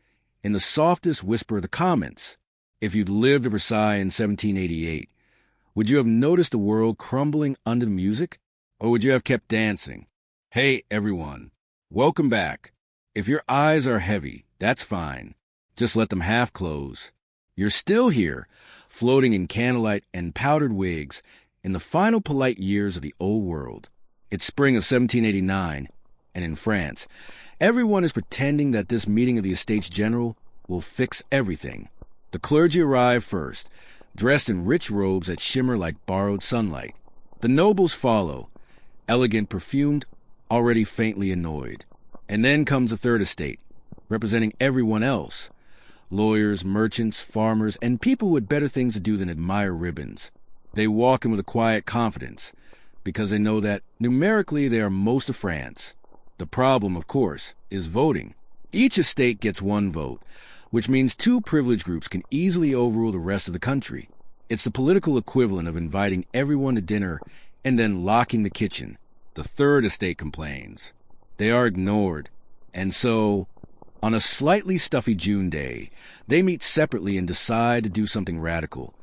in the softest whisper of the comments, if you'd lived at Versailles in 1788, would you have noticed the world crumbling under the music, or would you have kept dancing? Hey, everyone. Welcome back. If your eyes are heavy, that's fine. Just let them half close. You're still here, floating in candlelight and powdered wigs, in the final polite years of the old world. It's spring of 1789, and in France, everyone is pretending that this meeting of the Estates General will fix everything. The clergy arrive first, dressed in rich robes that shimmer like borrowed sunlight. The nobles follow, elegant, perfumed, already faintly annoyed. And then comes the Third Estate, representing everyone else. Lawyers, merchants, farmers, and people who had better things to do than admire ribbons. They walk in with a quiet confidence, because they know that, numerically, they are most of France. The problem, of course, is voting. Each estate gets one vote, which means two privileged groups can easily overrule the rest of the country. It's the political equivalent of inviting everyone to dinner and then locking the kitchen. The Third Estate complains. They are ignored, and so, on a slightly stuffy June day, they meet separately and decide to do something radical.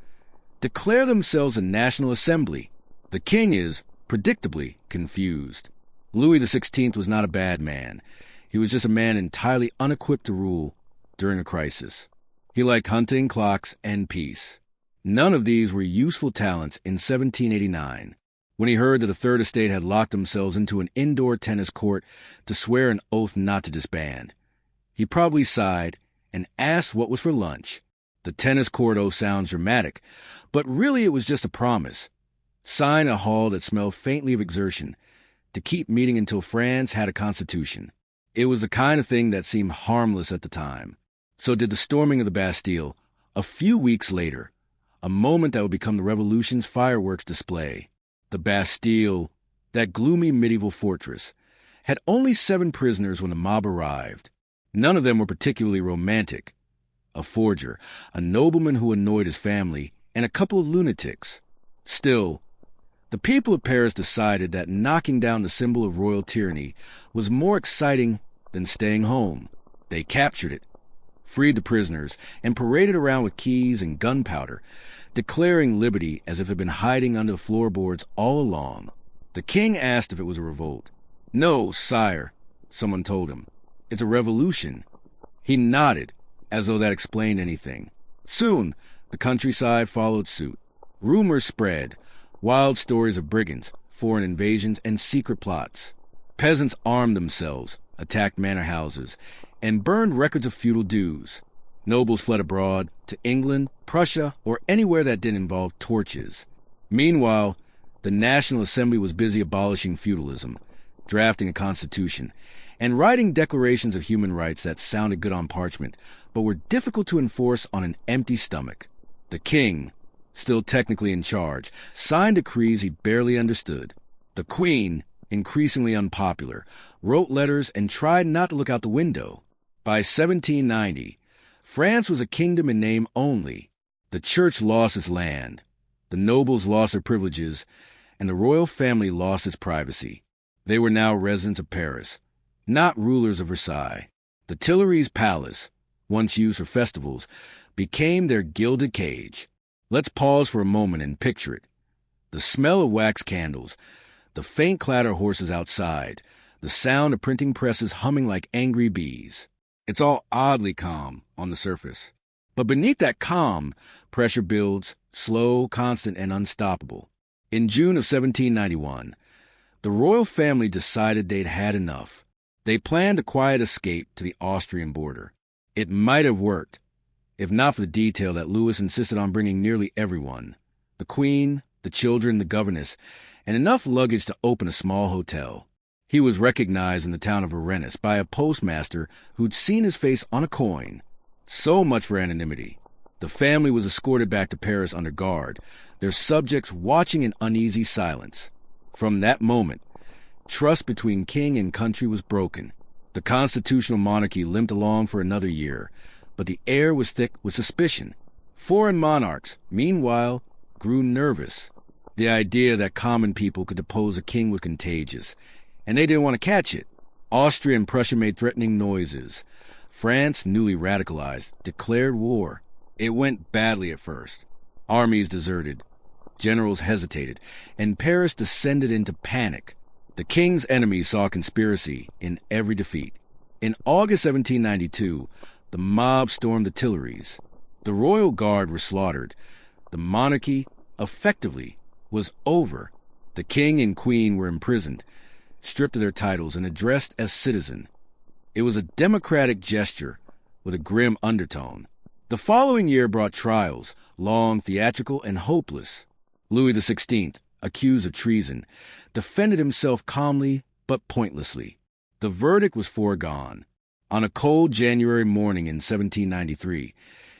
Declare themselves a national assembly. The king is, predictably, confused. Louis XVI was not a bad man. He was just a man entirely unequipped to rule during a crisis. He liked hunting, clocks, and peace. None of these were useful talents in 1789. When he heard that the Third Estate had locked themselves into an indoor tennis court to swear an oath not to disband, he probably sighed and asked what was for lunch. The tennis court oath sounds dramatic, but really it was just a promise. Sign a hall that smelled faintly of exertion, to keep meeting until France had a constitution. It was the kind of thing that seemed harmless at the time. So did the storming of the Bastille, a few weeks later, a moment that would become the Revolution's fireworks display. The Bastille, that gloomy medieval fortress, had only 7 prisoners when the mob arrived. None of them were particularly romantic. A forger, a nobleman who annoyed his family, and a couple of lunatics. Still, the people of Paris decided that knocking down the symbol of royal tyranny was more exciting than staying home. They captured it, freed the prisoners, and paraded around with keys and gunpowder, declaring liberty as if it had been hiding under the floorboards all along. The king asked if it was a revolt. "No, sire," someone told him. "It's a revolution." He nodded, as though that explained anything. Soon, the countryside followed suit. Rumors spread, wild stories of brigands, foreign invasions, and secret plots. Peasants armed themselves, attacked manor houses, and burned records of feudal dues. Nobles fled abroad, to England, Prussia, or anywhere that didn't involve torches. Meanwhile, the National Assembly was busy abolishing feudalism, drafting a constitution, and writing declarations of human rights that sounded good on parchment, but were difficult to enforce on an empty stomach. The king, still technically in charge, signed decrees he barely understood. The queen, increasingly unpopular, wrote letters and tried not to look out the window. By 1790, France was a kingdom in name only. The church lost its land, the nobles lost their privileges, and the royal family lost its privacy. They were now residents of Paris, not rulers of Versailles. The Tuileries Palace, once used for festivals, became their gilded cage. Let's pause for a moment and picture it. The smell of wax candles, the faint clatter of horses outside, the sound of printing presses humming like angry bees. It's all oddly calm on the surface. But beneath that calm, pressure builds, slow, constant, and unstoppable. In June of 1791, the royal family decided they'd had enough. They planned a quiet escape to the Austrian border. It might have worked, if not for the detail that Louis insisted on bringing nearly everyone. The queen, the children, the governess, and enough luggage to open a small hotel. He was recognized in the town of Varennes by a postmaster who'd seen his face on a coin. So much for anonymity. The family was escorted back to Paris under guard, their subjects watching in uneasy silence. From that moment, trust between king and country was broken. The constitutional monarchy limped along for another year, but the air was thick with suspicion. Foreign monarchs, meanwhile, grew nervous. The idea that common people could depose a king was contagious, and they didn't want to catch it. Austria and Prussia made threatening noises. France, newly radicalized, declared war. It went badly at first. Armies deserted. Generals hesitated, and Paris descended into panic. The king's enemies saw conspiracy in every defeat. In August 1792, the mob stormed the Tuileries. The royal guard were slaughtered. The monarchy, effectively, was over. The king and queen were imprisoned, stripped of their titles, and addressed as citizen. It was a democratic gesture with a grim undertone. The following year brought trials, long, theatrical, and hopeless. Louis XVI, accused of treason, defended himself calmly but pointlessly. The verdict was foregone. On a cold January morning in 1793,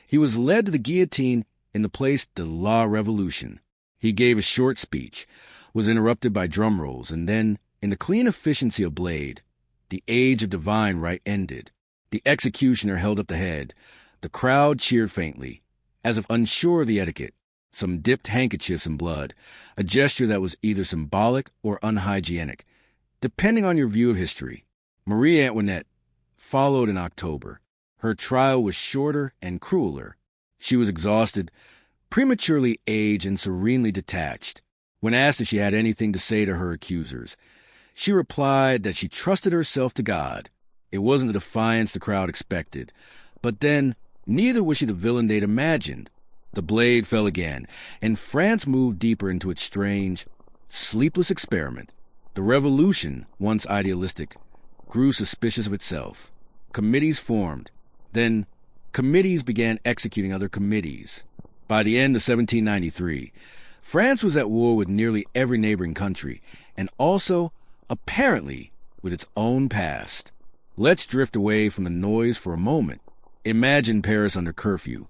he was led to the guillotine in the Place de la Révolution. He gave a short speech, was interrupted by drum rolls, and then, in the clean efficiency of blade, the age of divine right ended. The executioner held up the head. The crowd cheered faintly, as if unsure of the etiquette. Some dipped handkerchiefs in blood, a gesture that was either symbolic or unhygienic, depending on your view of history. Marie Antoinette followed in October. Her trial was shorter and crueler. She was exhausted, prematurely aged, and serenely detached. When asked if she had anything to say to her accusers, she replied that she trusted herself to God. It wasn't the defiance the crowd expected, but then neither was she the villain they'd imagined. The blade fell again, and France moved deeper into its strange, sleepless experiment. The revolution, once idealistic, grew suspicious of itself. Committees formed. Then Committees began executing other committees. By the end of 1793, France was at war with nearly every neighboring country, and also, apparently, with its own past. Let's drift away from the noise for a moment. Imagine Paris under curfew.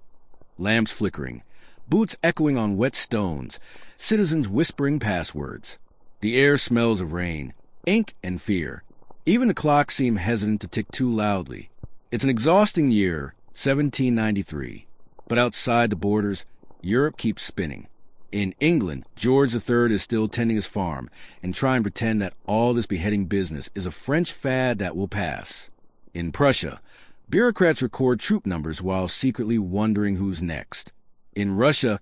Lamps flickering, boots echoing on wet stones, citizens whispering passwords. The air smells of rain, ink, and fear. Even the clocks seem hesitant to tick too loudly. It's an exhausting year, 1793. But outside the borders, Europe keeps spinning. In England, George III is still tending his farm and trying to pretend that all this beheading business is a French fad that will pass. In Prussia, bureaucrats record troop numbers while secretly wondering who's next. In Russia,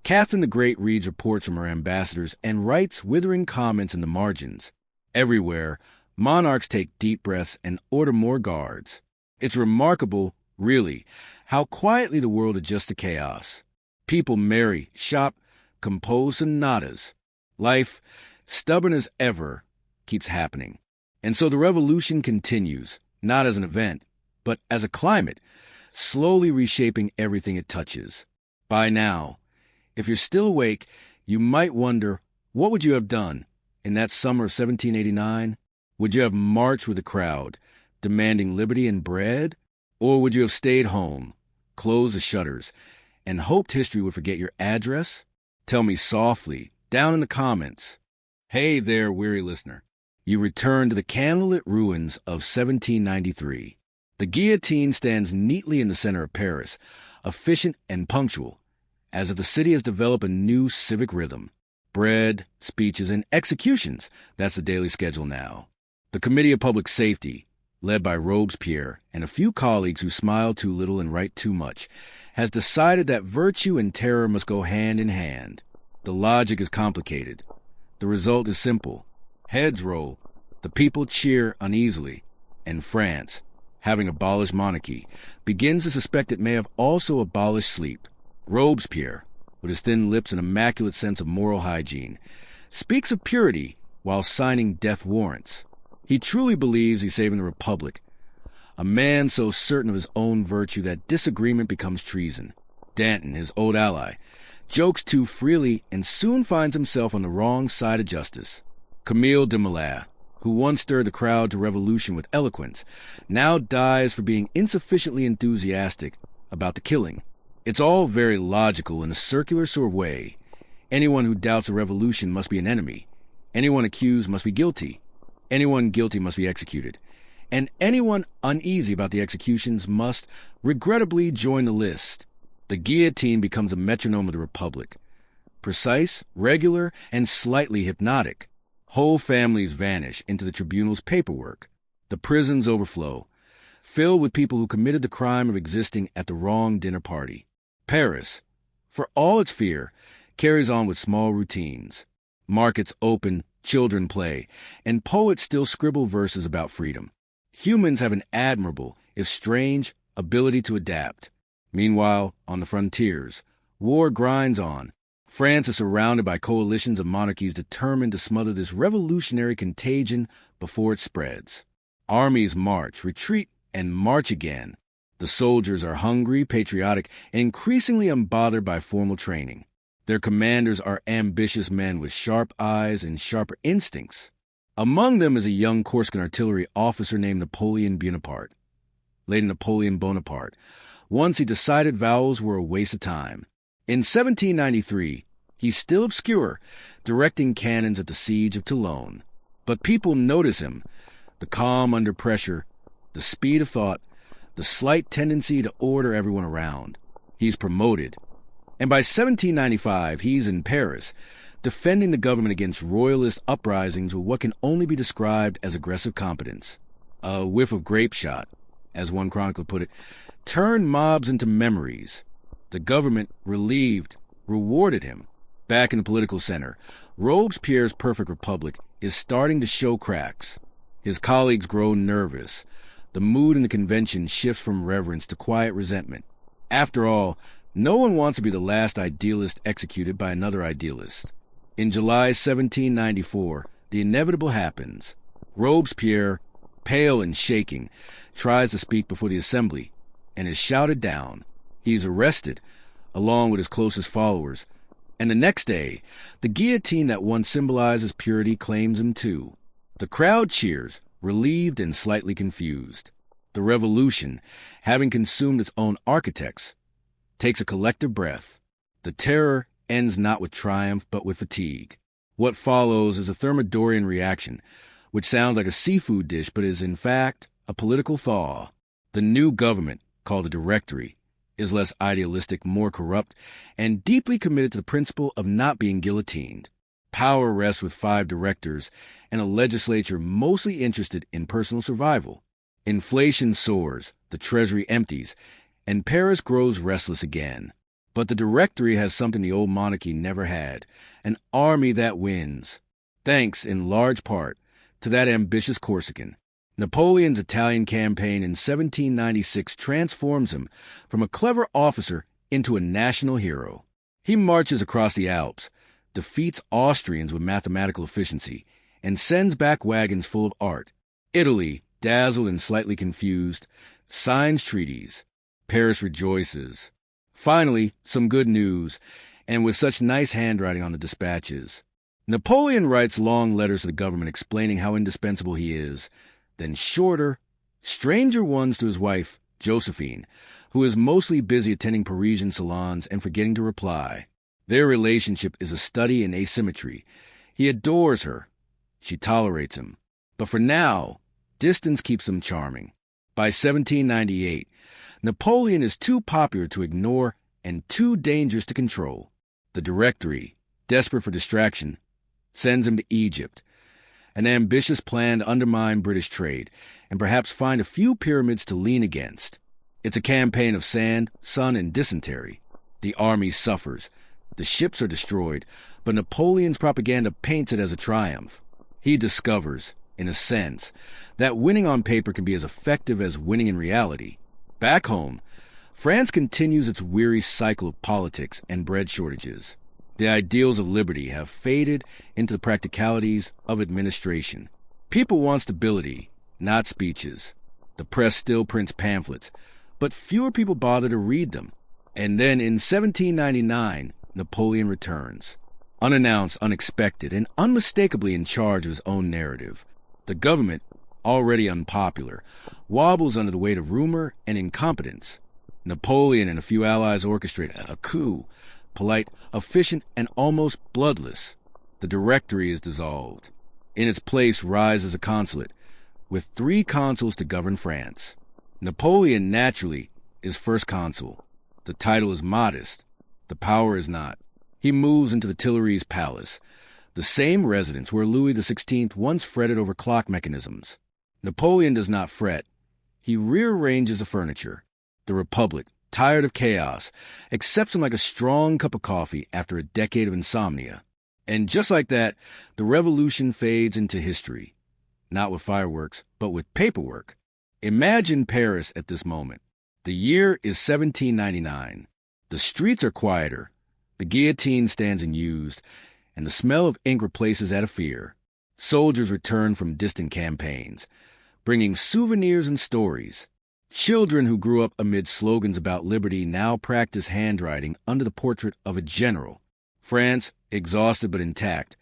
Catherine the Great reads reports from her ambassadors and writes withering comments in the margins. Everywhere, monarchs take deep breaths and order more guards. It's remarkable, really, how quietly the world adjusts to chaos. People marry, shop, compose sonatas. Life, stubborn as ever, keeps happening. And so the revolution continues, not as an event, but as a climate, slowly reshaping everything it touches. By now, if you're still awake, you might wonder, what would you have done in that summer of 1789? Would you have marched with the crowd, demanding liberty and bread? Or would you have stayed home, closed the shutters, and hoped history would forget your address? Tell me softly, down in the comments. Hey there, weary listener. You return to the candlelit ruins of 1793. The guillotine stands neatly in the center of Paris, efficient and punctual, as if the city has developed a new civic rhythm. Bread, speeches, and executions, that's the daily schedule now. The Committee of Public Safety, led by Robespierre and a few colleagues who smile too little and write too much, has decided that virtue and terror must go hand in hand. The logic is complicated. The result is simple. Heads roll, the people cheer uneasily, and France, having abolished monarchy, begins to suspect it may have also abolished sleep. Robespierre, with his thin lips and immaculate sense of moral hygiene, speaks of purity while signing death warrants. He truly believes he's saving the Republic, a man so certain of his own virtue that disagreement becomes treason. Danton, his old ally, jokes too freely and soon finds himself on the wrong side of justice. Camille Desmoulins, who once stirred the crowd to revolution with eloquence, now dies for being insufficiently enthusiastic about the killing. It's all very logical in a circular sort of way. Anyone who doubts a revolution must be an enemy. Anyone accused must be guilty. Anyone guilty must be executed. And anyone uneasy about the executions must, regrettably, join the list. The guillotine becomes a metronome of the Republic. Precise, regular, and slightly hypnotic. Whole families vanish into the tribunal's paperwork. The prisons overflow, filled with people who committed the crime of existing at the wrong dinner party. Paris, for all its fear, carries on with small routines. Markets open, children play, and poets still scribble verses about freedom. Humans have an admirable, if strange, ability to adapt. Meanwhile, on the frontiers, war grinds on. France is surrounded by coalitions of monarchies determined to smother this revolutionary contagion before it spreads. Armies march, retreat, and march again. The soldiers are hungry, patriotic, and increasingly unbothered by formal training. Their commanders are ambitious men with sharp eyes and sharper instincts. Among them is a young Corsican artillery officer named Napoleon Bonaparte. Lady Napoleon Bonaparte. Once he decided vowels were a waste of time. In 1793, he's still obscure, directing cannons at the siege of Toulon. But people notice him, the calm under pressure, the speed of thought, the slight tendency to order everyone around. He's promoted. And by 1795, he's in Paris, defending the government against royalist uprisings with what can only be described as aggressive competence. A whiff of grape shot, as one chronicler put it, turned mobs into memories. The government, relieved, rewarded him. Back in the political center, Robespierre's perfect republic is starting to show cracks. His colleagues grow nervous. The mood in the convention shifts from reverence to quiet resentment. After all, no one wants to be the last idealist executed by another idealist. In July 1794, the inevitable happens. Robespierre, pale and shaking, tries to speak before the assembly, and is shouted down. He's arrested, along with his closest followers, and the next day, the guillotine that once symbolizes purity claims him too. The crowd cheers, relieved and slightly confused. The revolution, having consumed its own architects, takes a collective breath. The terror ends not with triumph, but with fatigue. What follows is a Thermidorian reaction, which sounds like a seafood dish, but is in fact a political thaw. The new government, called a Directory, is less idealistic, more corrupt, and deeply committed to the principle of not being guillotined. Power rests with 5 directors and a legislature mostly interested in personal survival. Inflation soars, the treasury empties, and Paris grows restless again. But the Directory has something the old monarchy never had, an army that wins, thanks, in large part, to that ambitious Corsican. Napoleon's Italian campaign in 1796 transforms him from a clever officer into a national hero. He marches across the Alps, defeats Austrians with mathematical efficiency, and sends back wagons full of art. Italy, dazzled and slightly confused, signs treaties. Paris rejoices. Finally, some good news, and with such nice handwriting on the dispatches. Napoleon writes long letters to the government explaining how indispensable he is, then shorter, stranger ones to his wife, Josephine, who is mostly busy attending Parisian salons and forgetting to reply. Their relationship is a study in asymmetry. He adores her. She tolerates him. But for now, distance keeps them charming. By 1798, Napoleon is too popular to ignore and too dangerous to control. The Directory, desperate for distraction, sends him to Egypt, an ambitious plan to undermine British trade and perhaps find a few pyramids to lean against. It's a campaign of sand, sun, and dysentery. The army suffers. The ships are destroyed, but Napoleon's propaganda paints it as a triumph. He discovers, in a sense, that winning on paper can be as effective as winning in reality. Back home, France continues its weary cycle of politics and bread shortages. The ideals of liberty have faded into the practicalities of administration. People want stability, not speeches. The press still prints pamphlets, but fewer people bother to read them. And then in 1799, Napoleon returns, unannounced, unexpected, and unmistakably in charge of his own narrative. The government, already unpopular, wobbles under the weight of rumor and incompetence. Napoleon and a few allies orchestrate a coup, polite, efficient, and almost bloodless. The Directory is dissolved. In its place rises a consulate, with 3 consuls to govern France. Napoleon, naturally, is first consul. The title is modest. The power is not. He moves into the Tuileries Palace, the same residence where Louis XVI once fretted over clock mechanisms. Napoleon does not fret. He rearranges the furniture. The Republic, tired of chaos, accepts him like a strong cup of coffee after a decade of insomnia. And just like that, the revolution fades into history. Not with fireworks, but with paperwork. Imagine Paris at this moment. The year is 1799. The streets are quieter. The guillotine stands unused, and the smell of ink replaces that of fear. Soldiers return from distant campaigns, bringing souvenirs and stories. Children who grew up amid slogans about liberty now practice handwriting under the portrait of a general. France, exhausted but intact,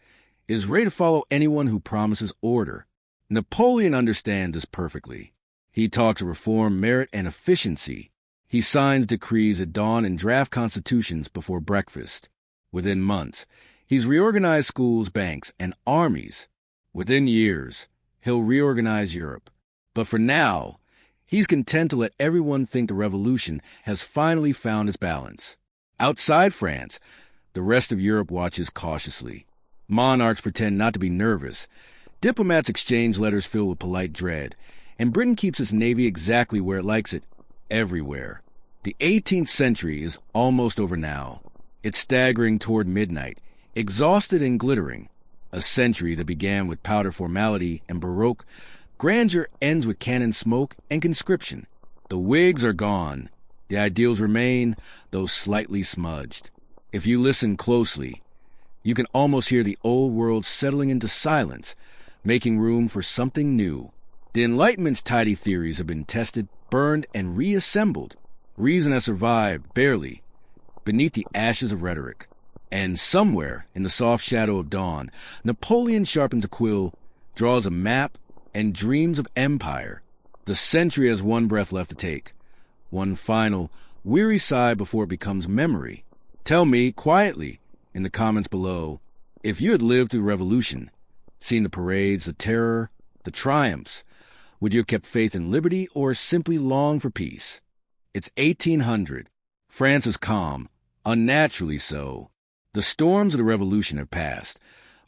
is ready to follow anyone who promises order. Napoleon understands this perfectly. He talks of reform, merit, and efficiency. He signs decrees at dawn and draft constitutions before breakfast. Within months, he's reorganized schools, banks, and armies. Within years, he'll reorganize Europe. But for now, he's content to let everyone think the revolution has finally found its balance. Outside France, the rest of Europe watches cautiously. Monarchs pretend not to be nervous. Diplomats exchange letters filled with polite dread. And Britain keeps its navy exactly where it likes it, everywhere. The 18th century is almost over now. It's staggering toward midnight, exhausted and glittering. A century that began with powder formality and Baroque grandeur ends with cannon smoke and conscription. The Whigs are gone. The ideals remain, though slightly smudged. If you listen closely, you can almost hear the old world settling into silence, making room for something new. The Enlightenment's tidy theories have been tested, burned, and reassembled. Reason has survived, barely, beneath the ashes of rhetoric. And somewhere, in the soft shadow of dawn, Napoleon sharpens a quill, draws a map, and dreams of empire. The century has one breath left to take. One final, weary sigh before it becomes memory. Tell me, quietly, in the comments below, if you had lived through revolution, seen the parades, the terror, the triumphs, would you have kept faith in liberty or simply longed for peace? It's 1800. France is calm, unnaturally so. The storms of the revolution have passed,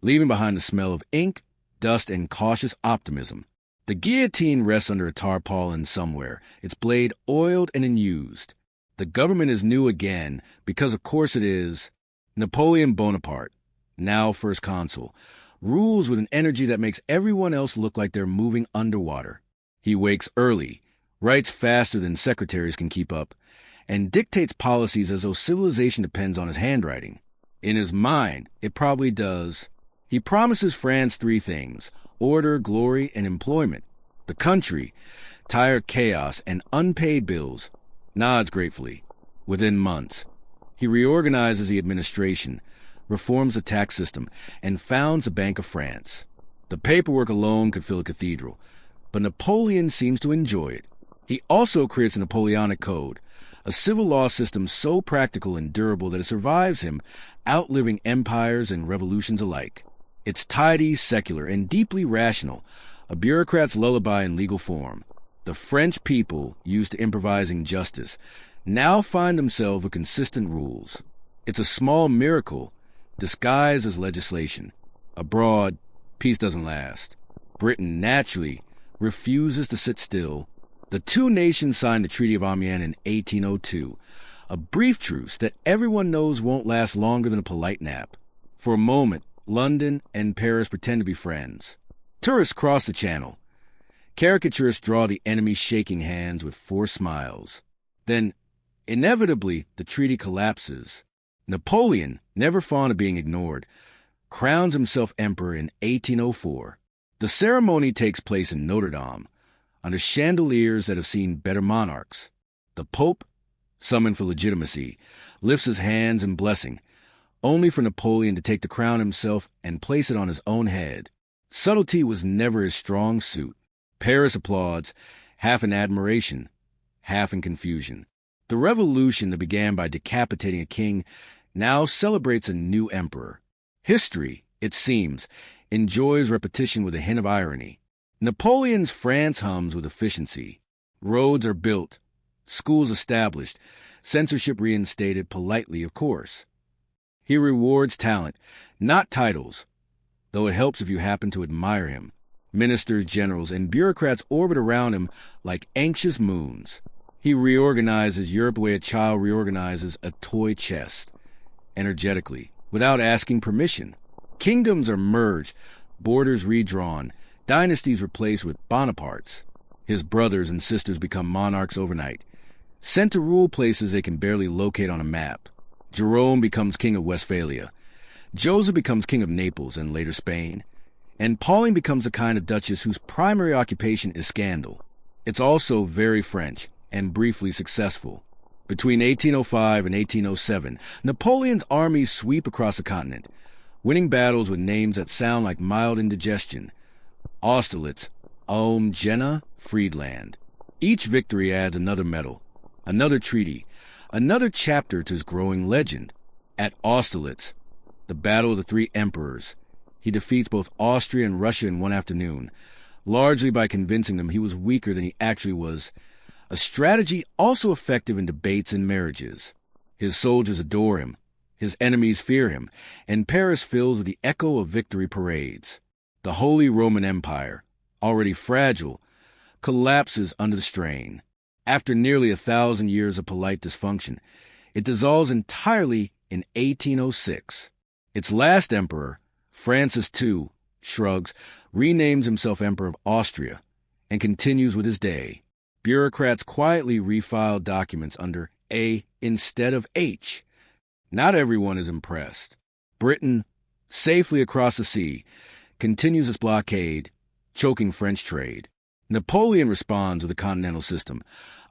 leaving behind the smell of ink, dust, and cautious optimism. The guillotine rests under a tarpaulin somewhere, its blade oiled and unused. The government is new again, because of course it is. Napoleon Bonaparte, now first consul, rules with an energy that makes everyone else look like they're moving underwater. He wakes early, writes faster than secretaries can keep up, and dictates policies as though civilization depends on his handwriting. In his mind, it probably does. He promises France three things: order, glory, and employment. The country, tired of chaos and unpaid bills, nods gratefully. Within months, he reorganizes the administration, reforms the tax system, and founds the Bank of France. The paperwork alone could fill a cathedral, but Napoleon seems to enjoy it. He also creates a Napoleonic code, a civil law system so practical and durable that it survives him, outliving empires and revolutions alike. It's tidy, secular, and deeply rational, a bureaucrat's lullaby in legal form. The French people, used to improvising justice, now find themselves with consistent rules. It's a small miracle, disguised as legislation. Abroad, peace doesn't last. Britain, naturally, refuses to sit still. The two nations signed the Treaty of Ambience in 1802, a brief truce that everyone knows won't last longer than a polite nap. For a moment, London and Paris pretend to be friends. Tourists cross the channel. Caricaturists draw the enemy shaking hands with forced smiles. Then, inevitably, the treaty collapses. Napoleon, never fond of being ignored, crowns himself emperor in 1804. The ceremony takes place in Notre Dame, under chandeliers that have seen better monarchs. The Pope, summoned for legitimacy, lifts his hands in blessing, only for Napoleon to take the crown himself and place it on his own head. Subtlety was never his strong suit. Paris applauds, half in admiration, half in confusion. The revolution that began by decapitating a king now celebrates a new emperor. History, it seems, enjoys repetition with a hint of irony. Napoleon's France hums with efficiency. Roads are built, schools established, censorship reinstated, politely, of course. He rewards talent, not titles, though it helps if you happen to admire him. Ministers, generals, and bureaucrats orbit around him like anxious moons. He reorganizes Europe the way a child reorganizes a toy chest, energetically, without asking permission. Kingdoms are merged, borders redrawn, dynasties replaced with Bonapartes. His brothers and sisters become monarchs overnight, sent to rule places they can barely locate on a map. Jerome becomes king of Westphalia. Joseph becomes king of Naples and later Spain. And Pauline becomes the kind of duchess whose primary occupation is scandal. It's also very French and briefly successful. Between 1805 and 1807, Napoleon's armies sweep across the continent, winning battles with names that sound like mild indigestion. Austerlitz, Ulm, Jena, Friedland. Each victory adds another medal, another treaty, another chapter to his growing legend. At Austerlitz, the Battle of the Three Emperors, he defeats both Austria and Russia in one afternoon, largely by convincing them he was weaker than he actually was, a strategy also effective in debates and marriages. His soldiers adore him, his enemies fear him, and Paris fills with the echo of victory parades. The Holy Roman Empire, already fragile, collapses under the strain. After nearly 1,000 years of polite dysfunction, it dissolves entirely in 1806. Its last emperor, Francis II, shrugs, renames himself Emperor of Austria, and continues with his day. Bureaucrats quietly refile documents under A instead of H. Not everyone is impressed. Britain, safely across the sea, continues its blockade, choking French trade. Napoleon responds with a continental system,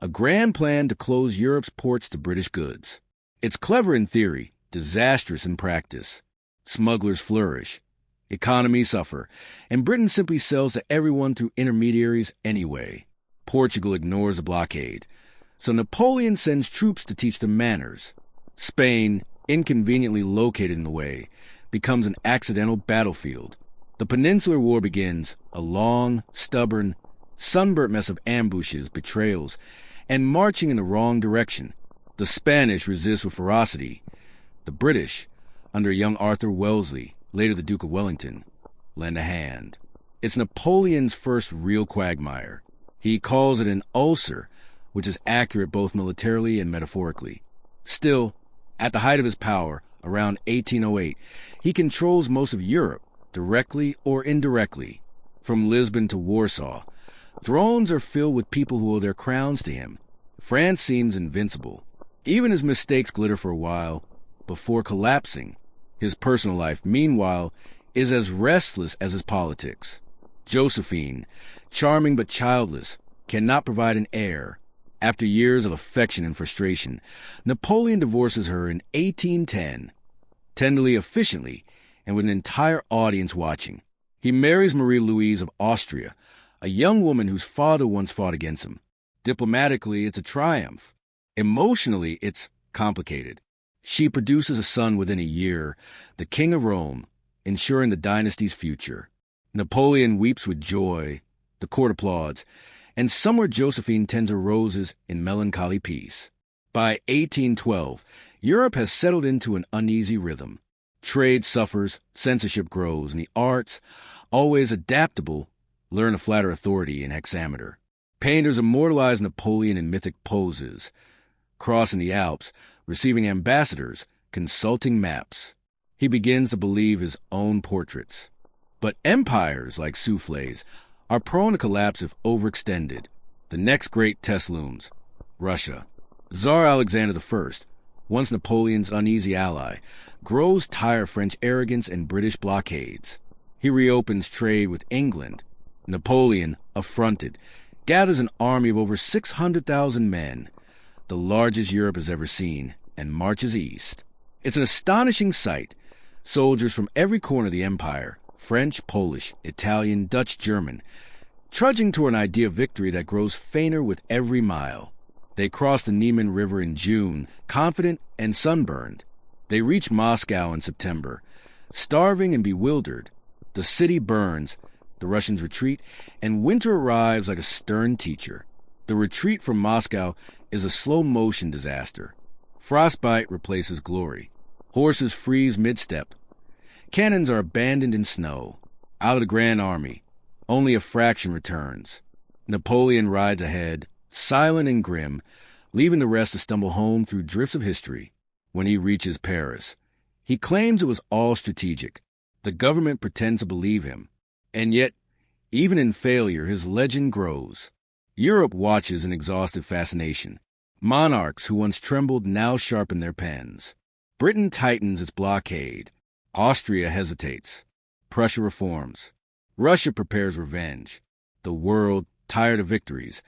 a grand plan to close Europe's ports to British goods. It's clever in theory, disastrous in practice. Smugglers flourish, economies suffer, and Britain simply sells to everyone through intermediaries anyway. Portugal ignores the blockade, so Napoleon sends troops to teach them manners. Spain, inconveniently located in the way, becomes an accidental battlefield. The Peninsular War begins, a long, stubborn, sunburnt mess of ambushes, betrayals, and marching in the wrong direction. The Spanish resist with ferocity. The British, under young Arthur Wellesley, later the Duke of Wellington, lend a hand. It's Napoleon's first real quagmire. He calls it an ulcer, which is accurate both militarily and metaphorically. Still, at the height of his power, around 1808, he controls most of Europe, directly or indirectly. From Lisbon to Warsaw, thrones are filled with people who owe their crowns to him. France seems invincible. Even his mistakes glitter for a while, before collapsing. His personal life, meanwhile, is as restless as his politics. Josephine, charming but childless, cannot provide an heir. After years of affection and frustration, Napoleon divorces her in 1810, tenderly, efficiently, and with an entire audience watching. He marries Marie-Louise of Austria, a young woman whose father once fought against him. Diplomatically, it's a triumph. Emotionally, it's complicated. She produces a son within a year, the King of Rome, ensuring the dynasty's future. Napoleon weeps with joy, the court applauds, and somewhere Josephine tends her roses in melancholy peace. By 1812, Europe has settled into an uneasy rhythm. Trade suffers, censorship grows, and the arts, always adaptable, learn to flatter authority in hexameter. Painters immortalize Napoleon in mythic poses, crossing the Alps, receiving ambassadors, consulting maps. He begins to believe his own portraits. But empires, like soufflés, are prone to collapse if overextended. The next great test looms: Russia. Tsar Alexander I, once Napoleon's uneasy ally, grows tired of French arrogance and British blockades. He reopens trade with England. Napoleon, affronted, gathers an army of over 600,000 men, the largest Europe has ever seen, and marches east. It's an astonishing sight. Soldiers from every corner of the empire, French, Polish, Italian, Dutch, German, trudging toward an idea of victory that grows fainter with every mile. They cross the Niemen River in June, confident and sunburned. They reach Moscow in September, starving and bewildered. The city burns, the Russians retreat, and winter arrives like a stern teacher. The retreat from Moscow is a slow-motion disaster. Frostbite replaces glory. Horses freeze mid-step. Cannons are abandoned in snow. Out of the Grand Army, only a fraction returns. Napoleon rides ahead, silent and grim, leaving the rest to stumble home through drifts of history. When he reaches Paris, he claims it was all strategic. The government pretends to believe him. And yet, even in failure, his legend grows. Europe watches in exhausted fascination. Monarchs who once trembled now sharpen their pens. Britain tightens its blockade. Austria hesitates. Prussia reforms. Russia prepares revenge. The world, tired of victories,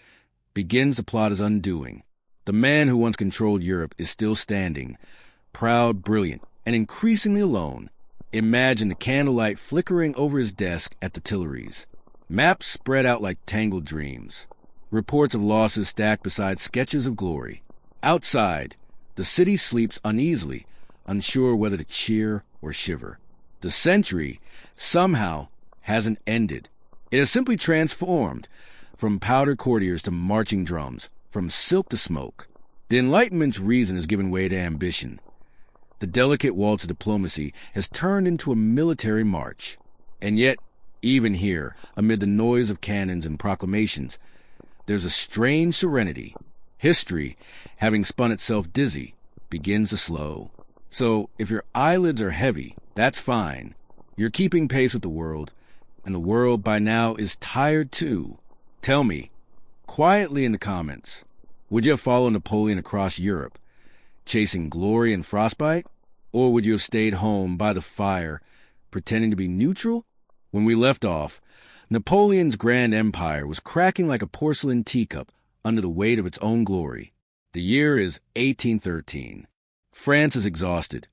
begins to plot his undoing. The man who once controlled Europe is still standing, proud, brilliant, and increasingly alone. Imagine the candlelight flickering over his desk at the Tuileries. Maps spread out like tangled dreams. Reports of losses stacked beside sketches of glory. Outside, the city sleeps uneasily, unsure whether to cheer or shiver. The century, somehow, hasn't ended. It has simply transformed, from powdered courtiers to marching drums, from silk to smoke. The Enlightenment's reason has given way to ambition. The delicate waltz of diplomacy has turned into a military march. And yet, even here, amid the noise of cannons and proclamations, there's a strange serenity. History, having spun itself dizzy, begins to slow. So, if your eyelids are heavy, that's fine. You're keeping pace with the world, and the world by now is tired too. Tell me, quietly in the comments, would you have followed Napoleon across Europe, chasing glory and frostbite? Or would you have stayed home by the fire, pretending to be neutral? When we left off, Napoleon's grand empire was cracking like a porcelain teacup under the weight of its own glory. The year is 1813. France is exhausted.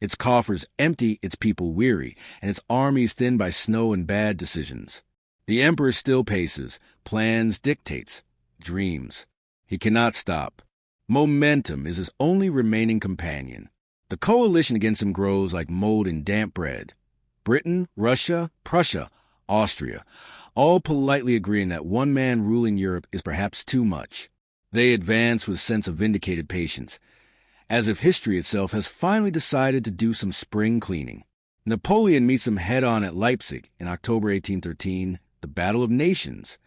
Its coffers empty, its people weary, and its armies thinned by snow and bad decisions. The emperor still paces, plans, dictates, dreams. He cannot stop. Momentum is his only remaining companion. The coalition against him grows like mold in damp bread. Britain, Russia, Prussia, Austria, all politely agreeing that one man ruling Europe is perhaps too much. They advance with a sense of vindicated patience, as if history itself has finally decided to do some spring cleaning. Napoleon meets them head-on at Leipzig in October 1813, the Battle of Nations.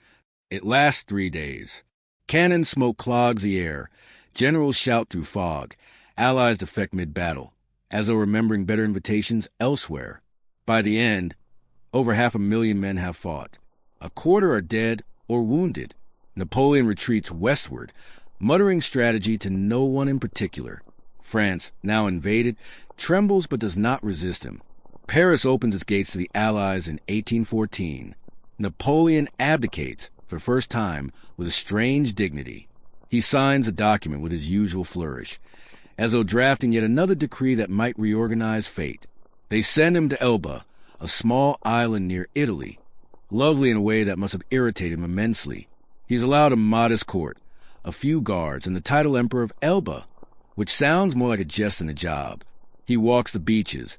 It lasts 3 days. Cannon smoke clogs the air. Generals shout through fog. Allies defect mid-battle, as though remembering better invitations elsewhere. By the end, over 500,000 men have fought. A quarter are dead or wounded. Napoleon retreats westward, muttering strategy to no one in particular. France, now invaded, trembles but does not resist him. Paris opens its gates to the Allies in 1814. Napoleon abdicates, for the first time, with a strange dignity. He signs a document with his usual flourish, as though drafting yet another decree that might reorganize fate. They send him to Elba, a small island near Italy, lovely in a way that must have irritated him immensely. He's allowed a modest court, a few guards, and the title Emperor of Elba, which sounds more like a jest than a job. He walks the beaches,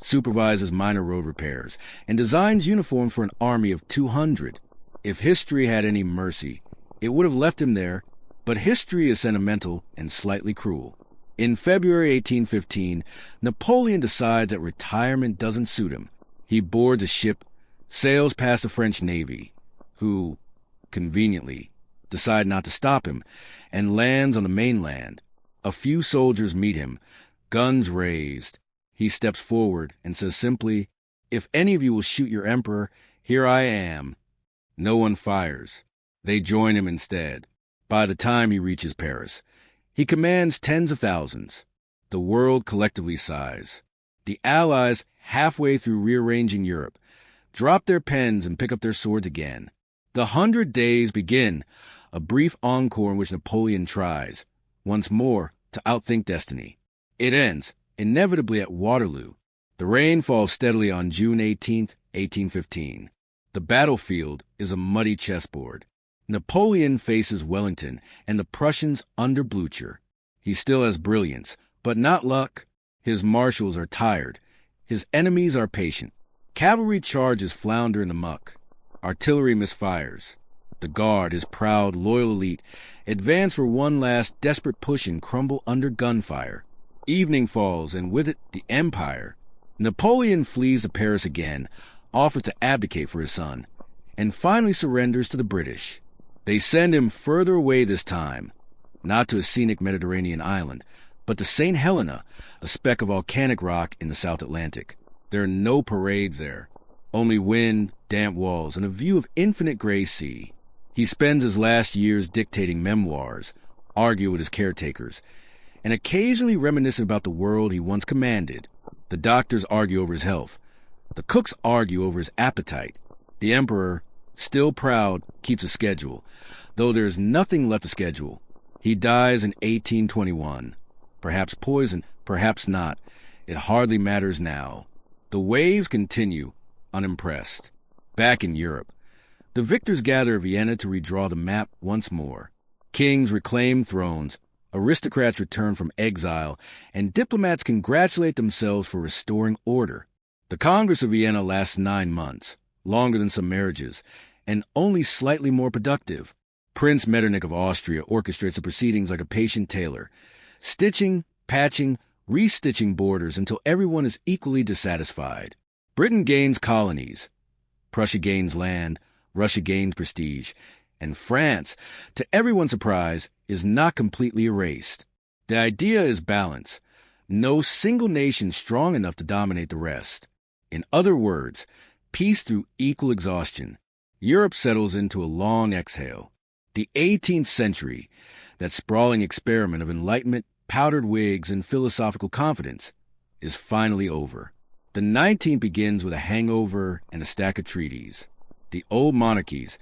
supervises minor road repairs, and designs uniforms for an army of 200. If history had any mercy, it would have left him there, but history is sentimental and slightly cruel. In February 1815, Napoleon decides that retirement doesn't suit him. He boards a ship, sails past the French Navy, who, conveniently, decide not to stop him, and lands on the mainland. A few soldiers meet him, guns raised. He steps forward and says simply, "If any of you will shoot your emperor, here I am." No one fires. They join him instead. By the time he reaches Paris, he commands tens of thousands. The world collectively sighs. The Allies, halfway through rearranging Europe, drop their pens and pick up their swords again. The 100 days begin, a brief encore in which Napoleon tries, once more, to outthink destiny. It ends, inevitably, at Waterloo. The rain falls steadily on June 18th, 1815. The battlefield is a muddy chessboard. Napoleon faces Wellington and the Prussians under Blucher. He still has brilliance, but not luck. His marshals are tired. His enemies are patient. Cavalry charges flounder in the muck. Artillery misfires. The Guard, his proud, loyal elite, advance for one last desperate push and crumble under gunfire. Evening falls, and with it the Empire. Napoleon flees to Paris again, offers to abdicate for his son, and finally surrenders to the British. They send him further away this time, not to a scenic Mediterranean island, but to St. Helena, a speck of volcanic rock in the South Atlantic. There are no parades there, only wind, damp walls, and a view of infinite gray sea. He spends his last years dictating memoirs, arguing with his caretakers, and occasionally reminiscing about the world he once commanded. The doctors argue over his health. The cooks argue over his appetite. The emperor, still proud, keeps a schedule, though there is nothing left to schedule. He dies in 1821. Perhaps poison, perhaps not. It hardly matters now. The waves continue, unimpressed. Back in Europe, the victors gather at Vienna to redraw the map once more. Kings reclaim thrones, aristocrats return from exile, and diplomats congratulate themselves for restoring order. The Congress of Vienna lasts 9 months, longer than some marriages, and only slightly more productive. Prince Metternich of Austria orchestrates the proceedings like a patient tailor, stitching, patching, restitching borders until everyone is equally dissatisfied. Britain gains colonies. Prussia gains land. Russia gains prestige. And France, to everyone's surprise, is not completely erased. The idea is balance. No single nation strong enough to dominate the rest. In other words, peace through equal exhaustion. Europe settles into a long exhale. The 18th century, that sprawling experiment of enlightenment, powdered wigs, and philosophical confidence, is finally over. The 19th begins with a hangover and a stack of treaties. The old monarchies,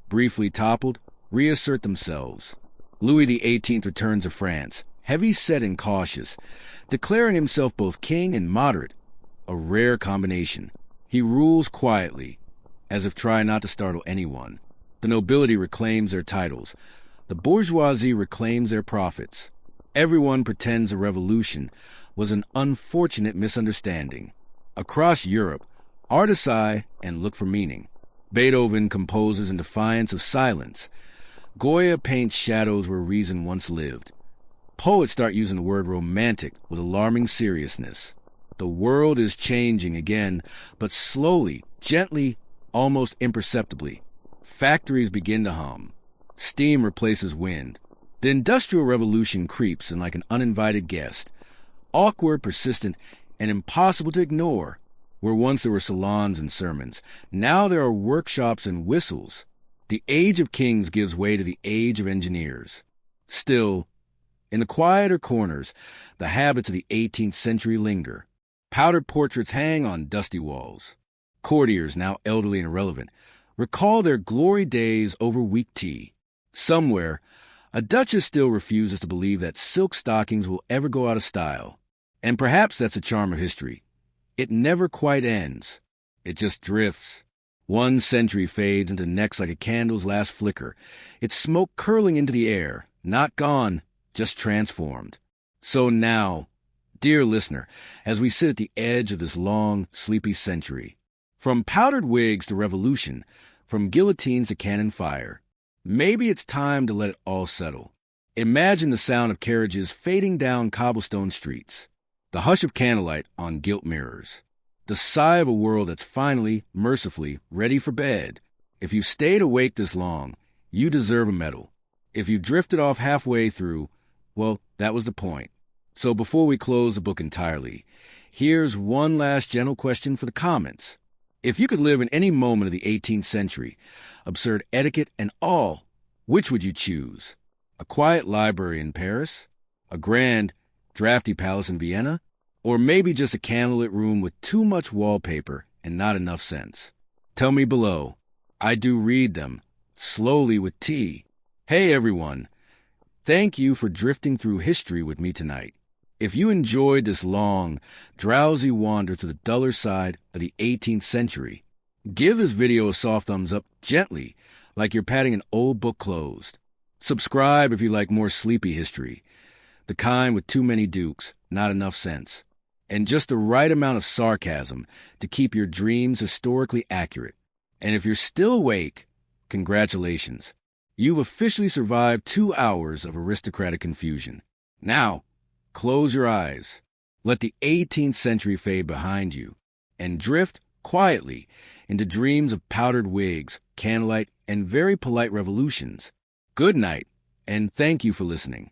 briefly toppled, reassert themselves. Louis XVIII returns to France, heavy-set and cautious, declaring himself both king and moderate, a rare combination. He rules quietly, as if trying not to startle anyone. The nobility reclaims their titles. The bourgeoisie reclaims their profits. Everyone pretends a revolution was an unfortunate misunderstanding. Across Europe, artists sigh and look for meaning. Beethoven composes in defiance of silence. Goya paints shadows where reason once lived. Poets start using the word romantic with alarming seriousness. The world is changing again, but slowly, gently, almost imperceptibly. Factories begin to hum. Steam replaces wind. The Industrial Revolution creeps in like an uninvited guest. Awkward, persistent, and impossible to ignore. Where once there were salons and sermons, now there are workshops and whistles. The age of kings gives way to the age of engineers. Still, in the quieter corners, the habits of the 18th century linger. Powdered portraits hang on dusty walls. Courtiers, now elderly and irrelevant, recall their glory days over weak tea. Somewhere, a duchess still refuses to believe that silk stockings will ever go out of style. And perhaps that's the charm of history. It never quite ends. It just drifts. One century fades into the next like a candle's last flicker, its smoke curling into the air, not gone, just transformed. So now, dear listener, as we sit at the edge of this long, sleepy century, from powdered wigs to revolution, from guillotines to cannon fire, maybe it's time to let it all settle. Imagine the sound of carriages fading down cobblestone streets, the hush of candlelight on gilt mirrors, the sigh of a world that's finally, mercifully, ready for bed. If you've stayed awake this long, you deserve a medal. If you've drifted off halfway through, well, that was the point. So before we close the book entirely, here's one last gentle question for the comments. If you could live in any moment of the 18th century, absurd etiquette and all, which would you choose? A quiet library in Paris? A grand, drafty palace in Vienna? Or maybe just a candlelit room with too much wallpaper and not enough sense? Tell me below. I do read them, slowly with tea. Hey everyone, thank you for drifting through history with me tonight. If you enjoyed this long, drowsy wander to the duller side of the 18th century, give this video a soft thumbs up gently, like you're patting an old book closed. Subscribe if you like more sleepy history, the kind with too many dukes, not enough sense, and just the right amount of sarcasm to keep your dreams historically accurate. And if you're still awake, congratulations. You've officially survived 2 hours of aristocratic confusion. Now, close your eyes, let the 18th century fade behind you, and drift quietly into dreams of powdered wigs, candlelight, and very polite revolutions. Good night, and thank you for listening.